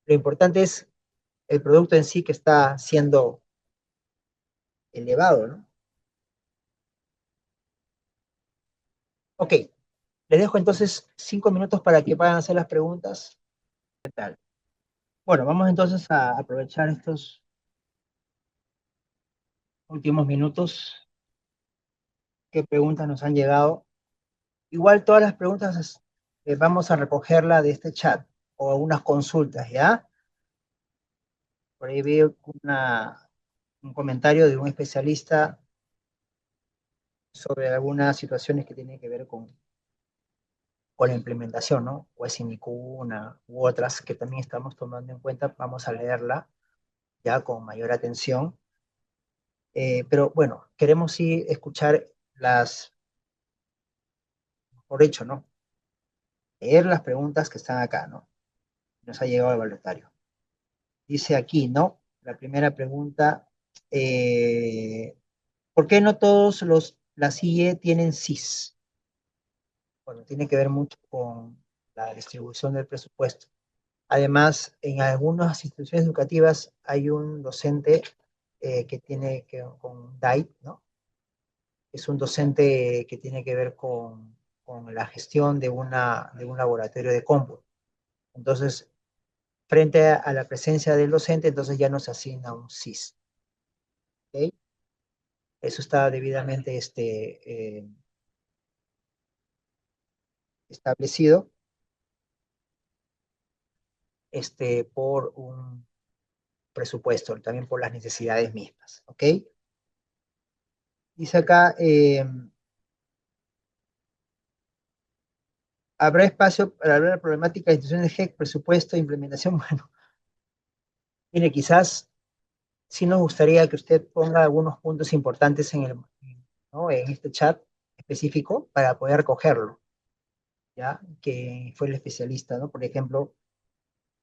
Lo importante es el producto en sí que está siendo elevado, ¿no? Ok, les dejo entonces 5 minutos para que puedan hacer las preguntas. ¿Qué tal? Bueno, vamos entonces a aprovechar estos últimos minutos. ¿Qué preguntas nos han llegado? Igual todas las preguntas vamos a recogerla de este chat o unas consultas, ¿ya? Por ahí veo un comentario de un especialista sobre algunas situaciones que tienen que ver con la implementación, ¿no? O es Sinicuna u otras que también estamos tomando en cuenta. Vamos a leerla ya con mayor atención. Pero bueno, queremos sí escuchar por hecho, ¿no? Leer las preguntas que están acá, ¿no? Nos ha llegado el voluntario. Dice aquí, ¿no? La primera pregunta, eh, ¿por qué no todos las IE tienen CIS? Bueno, tiene que ver mucho con la distribución del presupuesto. Además, en algunas instituciones educativas hay un docente que tiene que con DAI, ¿no? Es un docente que tiene que ver con la gestión de un laboratorio de cómputo. Entonces, frente a la presencia del docente, entonces ya nos asigna un CIS. ¿Okay? Eso está debidamente establecido por un presupuesto, también por las necesidades mismas. ¿Ok? Dice acá, ¿habrá espacio para hablar de la problemática de instituciones de GEC, presupuesto, implementación? Bueno, mire, quizás sí nos gustaría que usted ponga algunos puntos importantes ¿no? en este chat específico para poder cogerlo, ¿ya? Que fue el especialista, ¿no? Por ejemplo,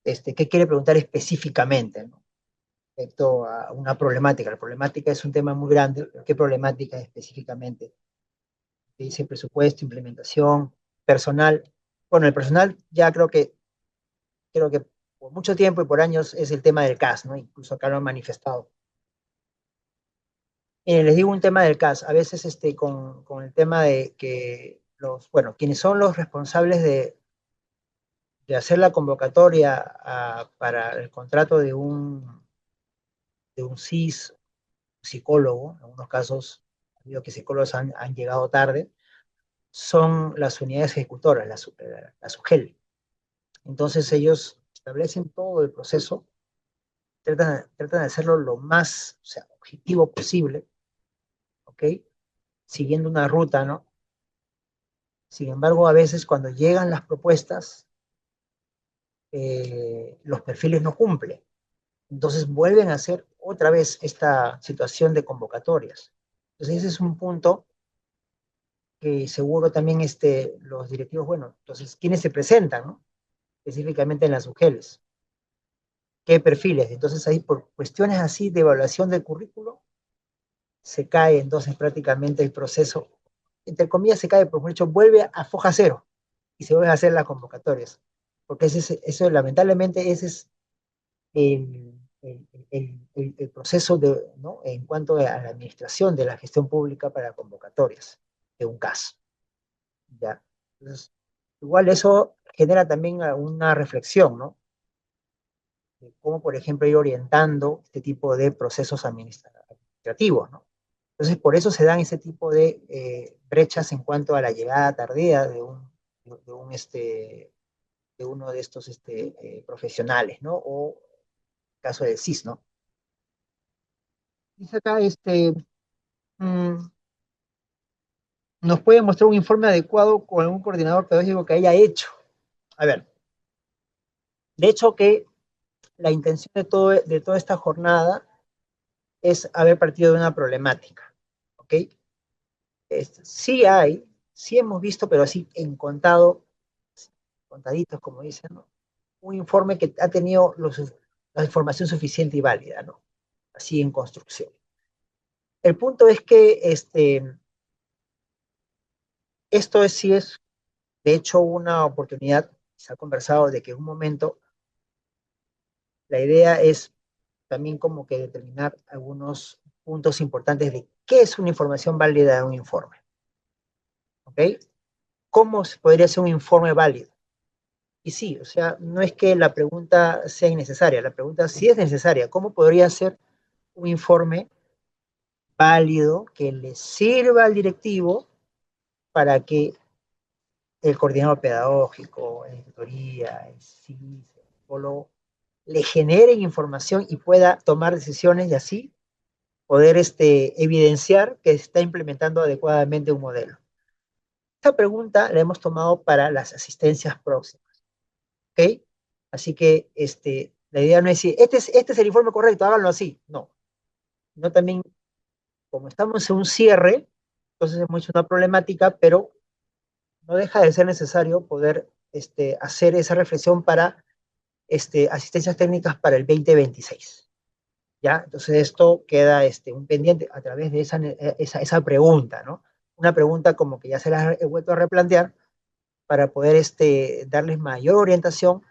¿qué quiere preguntar específicamente, ¿no? Respecto a una problemática. La problemática es un tema muy grande, pero ¿qué problemática específicamente? ¿Qué dice presupuesto, implementación, personal? Bueno, el personal ya creo que por mucho tiempo y por años es el tema del CAS, ¿no? Incluso acá lo han manifestado. Les digo un tema del CAS, a veces con el tema de que bueno, quienes son los responsables de hacer la convocatoria para el contrato de un CIS, psicólogo, en algunos casos, ha habido que psicólogos han llegado tarde, son las unidades ejecutoras, la SUGEL. Entonces ellos establecen todo el proceso, tratan de hacerlo lo más, o sea, objetivo posible, ¿ok? Siguiendo una ruta, ¿no? Sin embargo, a veces cuando llegan las propuestas, los perfiles no cumplen. Entonces vuelven a hacer otra vez esta situación de convocatorias. Entonces ese es un punto que seguro también los directivos, bueno, entonces, ¿quiénes se presentan, no? Específicamente en las UGELs? ¿Qué perfiles? Entonces ahí por cuestiones así de evaluación del currículo, se cae entonces prácticamente el proceso, entre comillas se cae, por hecho vuelve a foja cero y se vuelven a hacer las convocatorias. Porque eso lamentablemente ese es el proceso ¿no? En cuanto a la administración de la gestión pública para convocatorias de un caso. ¿Ya? Entonces, igual eso genera también una reflexión, ¿no? De cómo, por ejemplo, ir orientando este tipo de procesos administrativos, ¿no? Entonces, por eso se dan ese tipo de brechas en cuanto a la llegada tardía de uno de estos profesionales, ¿no? O caso del CIS, ¿no? Dice acá, mm, nos puede mostrar un informe adecuado con algún coordinador pedagógico que haya hecho. A ver, de hecho que la intención de toda esta jornada es haber partido de una problemática, ¿ok? Sí hemos visto, pero así contaditos, como dicen, ¿no? Un informe que ha tenido la información suficiente y válida, ¿no? Así en construcción. El punto es que sí es, de hecho, una oportunidad, se ha conversado de que en un momento la idea es también como que determinar algunos puntos importantes de qué es una información válida de un informe, ¿ok? ¿Cómo se podría ser un informe válido? Y sí, o sea, no es que la pregunta sea innecesaria, la pregunta sí es necesaria. ¿Cómo podría ser un informe válido que le sirva al directivo para que el coordinador pedagógico, la tutoría, el CIS, el psicólogo, le generen información y pueda tomar decisiones y así poder evidenciar que se está implementando adecuadamente un modelo? Esta pregunta la hemos tomado para las asistencias próximas, ¿ok? Así que la idea no es decir, este es el informe correcto, háganlo así. No, no también, como estamos en un cierre, entonces hemos hecho una problemática, pero no deja de ser necesario poder hacer esa reflexión para asistencias técnicas para el 2026. ¿Ya? Entonces esto queda un pendiente a través de esa pregunta, ¿no? Una pregunta como que ya se la he vuelto a replantear para poder darles mayor orientación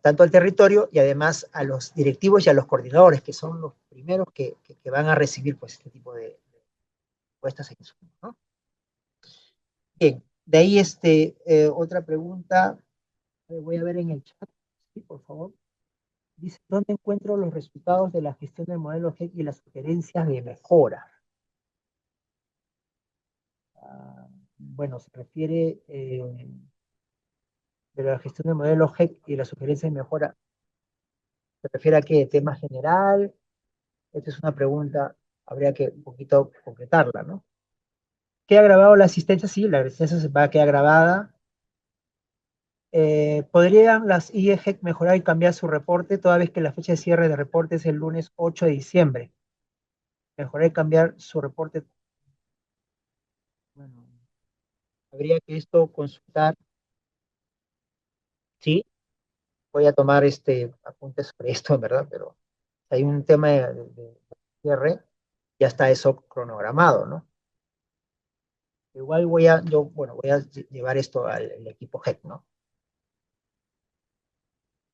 tanto al territorio y además a los directivos y a los coordinadores, que son los primeros que van a recibir pues, este tipo de encuestas e insumos, ¿no? Bien, de ahí otra pregunta, voy a ver en el chat, sí, por favor. Dice, ¿dónde encuentro los resultados de la gestión del modelo GEC y las sugerencias de mejora? Bueno, se refiere de la gestión del modelo GEC y las sugerencias de mejora. ¿Se refiere a qué? ¿Tema general? Esta es una pregunta, habría que un poquito concretarla, ¿no? ¿Queda grabado la asistencia? Sí, la asistencia se va a quedar grabada. ¿Podrían las IEGEC mejorar y cambiar su reporte toda vez que la fecha de cierre de reporte es el lunes 8 de diciembre? Mejorar y cambiar su reporte. Bueno, habría que esto consultar. Sí, voy a tomar apuntes sobre esto, en verdad, pero hay un tema de cierre, ya está eso cronogramado, ¿no? Igual voy a llevar esto al equipo GEC, ¿no?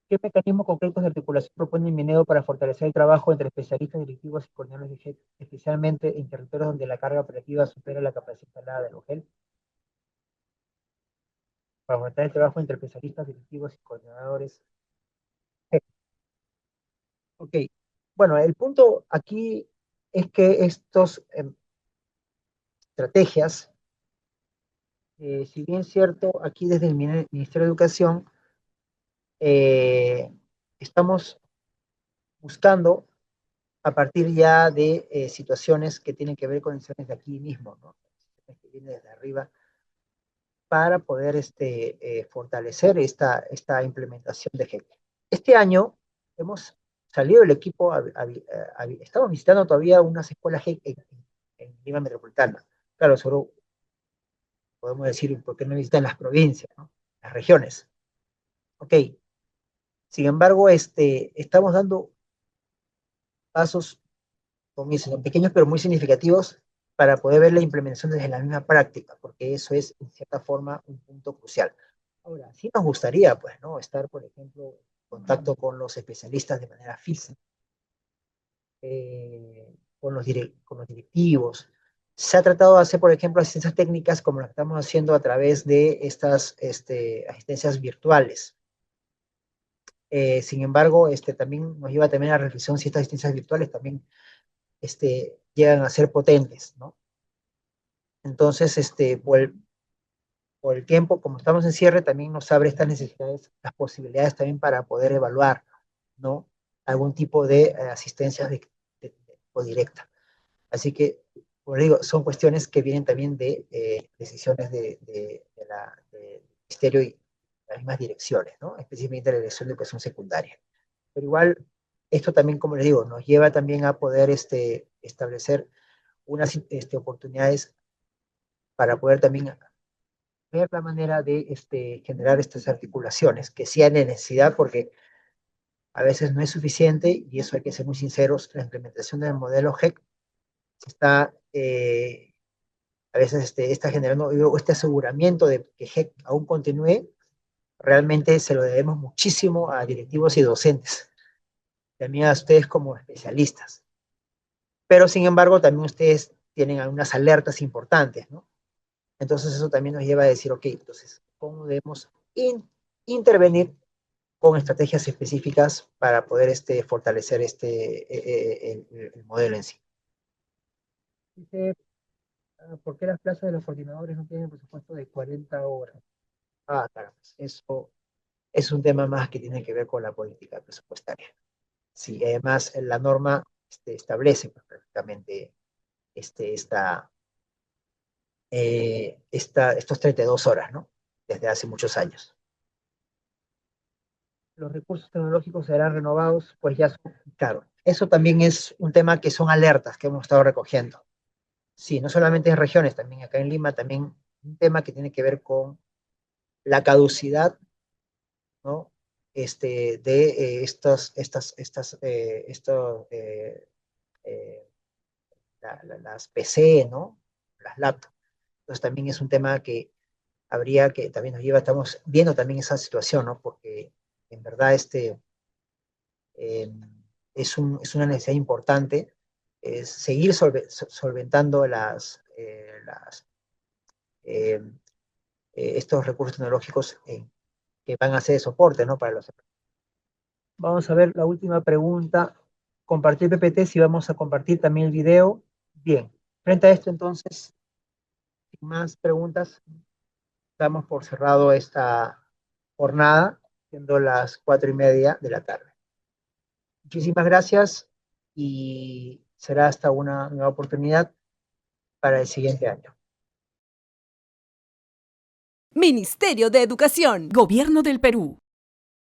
¿Qué mecanismos concretos de articulación propone Minedo para fortalecer el trabajo entre especialistas, directivos y coordinadores de GEC, especialmente en territorios donde la carga operativa supera la capacidad instalada del OGEL? Para aumentar el trabajo entre especialistas, directivos y coordinadores GEC. Ok, bueno, el punto aquí es que estas estrategias, si bien es cierto, aquí desde el Ministerio de Educación eh, estamos buscando a partir ya de situaciones que tienen que ver con situaciones de aquí mismo, ¿no? Que viene desde arriba, para poder fortalecer esta implementación de GEC. Este año hemos salido el equipo, estamos visitando todavía unas escuelas GEC en Lima Metropolitana. Claro, solo podemos decir por qué no visitan las provincias, ¿no? Las regiones. Ok. Sin embargo, estamos dando pasos, como dicen, pequeños pero muy significativos para poder ver la implementación desde la misma práctica, porque eso es, en cierta forma, un punto crucial. Ahora, sí nos gustaría, pues, ¿no? Estar, por ejemplo, en contacto con los especialistas de manera física, con los directivos. Se ha tratado de hacer, por ejemplo, asistencias técnicas como las que estamos haciendo a través de estas asistencias virtuales. Sin embargo, también nos lleva también a la reflexión si estas asistencias virtuales también llegan a ser potentes, ¿no? Entonces, por el tiempo, como estamos en cierre, también nos abre estas necesidades, las posibilidades también para poder evaluar, ¿no? Algún tipo de asistencia o directa. Así que, como digo, son cuestiones que vienen también de decisiones del Ministerio y las mismas direcciones, ¿no? Específicamente la Dirección de Educación Secundaria. Pero igual, esto también, como les digo, nos lleva también a poder establecer unas oportunidades para poder también ver la manera de generar estas articulaciones, que sí hay necesidad porque a veces no es suficiente, y eso hay que ser muy sinceros, la implementación del modelo GEC se está, a veces está generando este aseguramiento de que GEC aún continúe, realmente se lo debemos muchísimo a directivos y docentes, también a ustedes como especialistas. Pero sin embargo, también ustedes tienen algunas alertas importantes, ¿no? Entonces eso también nos lleva a decir, ok, entonces, ¿cómo debemos intervenir con estrategias específicas para poder fortalecer el modelo en sí? Dice, ¿por qué las plazas de los coordinadores no tienen presupuesto de 40 horas? Ah, claro, eso es un tema más que tiene que ver con la política presupuestaria. Sí, además la norma establece pues, prácticamente estos 32 horas, ¿no? Desde hace muchos años. Los recursos tecnológicos serán renovados, pues ya son, claro, eso también es un tema que son alertas que hemos estado recogiendo. Sí, no solamente en regiones, también acá en Lima también un tema que tiene que ver con la caducidad, ¿no? De eh, las PC, ¿no? Las laptops. Entonces también es un tema que habría que, también nos lleva, estamos viendo también esa situación, ¿no? Porque en verdad eh, es una necesidad importante, seguir solventando eh, estos recursos tecnológicos que van a ser de soporte, ¿no? Para los. Vamos a ver la última pregunta. Compartir PPT, si vamos a compartir también el video. Bien, frente a esto entonces, sin más preguntas, damos por cerrado esta jornada, siendo las 4:30 de la tarde. Muchísimas gracias y será hasta una nueva oportunidad para el siguiente año. Ministerio de Educación, Gobierno del Perú.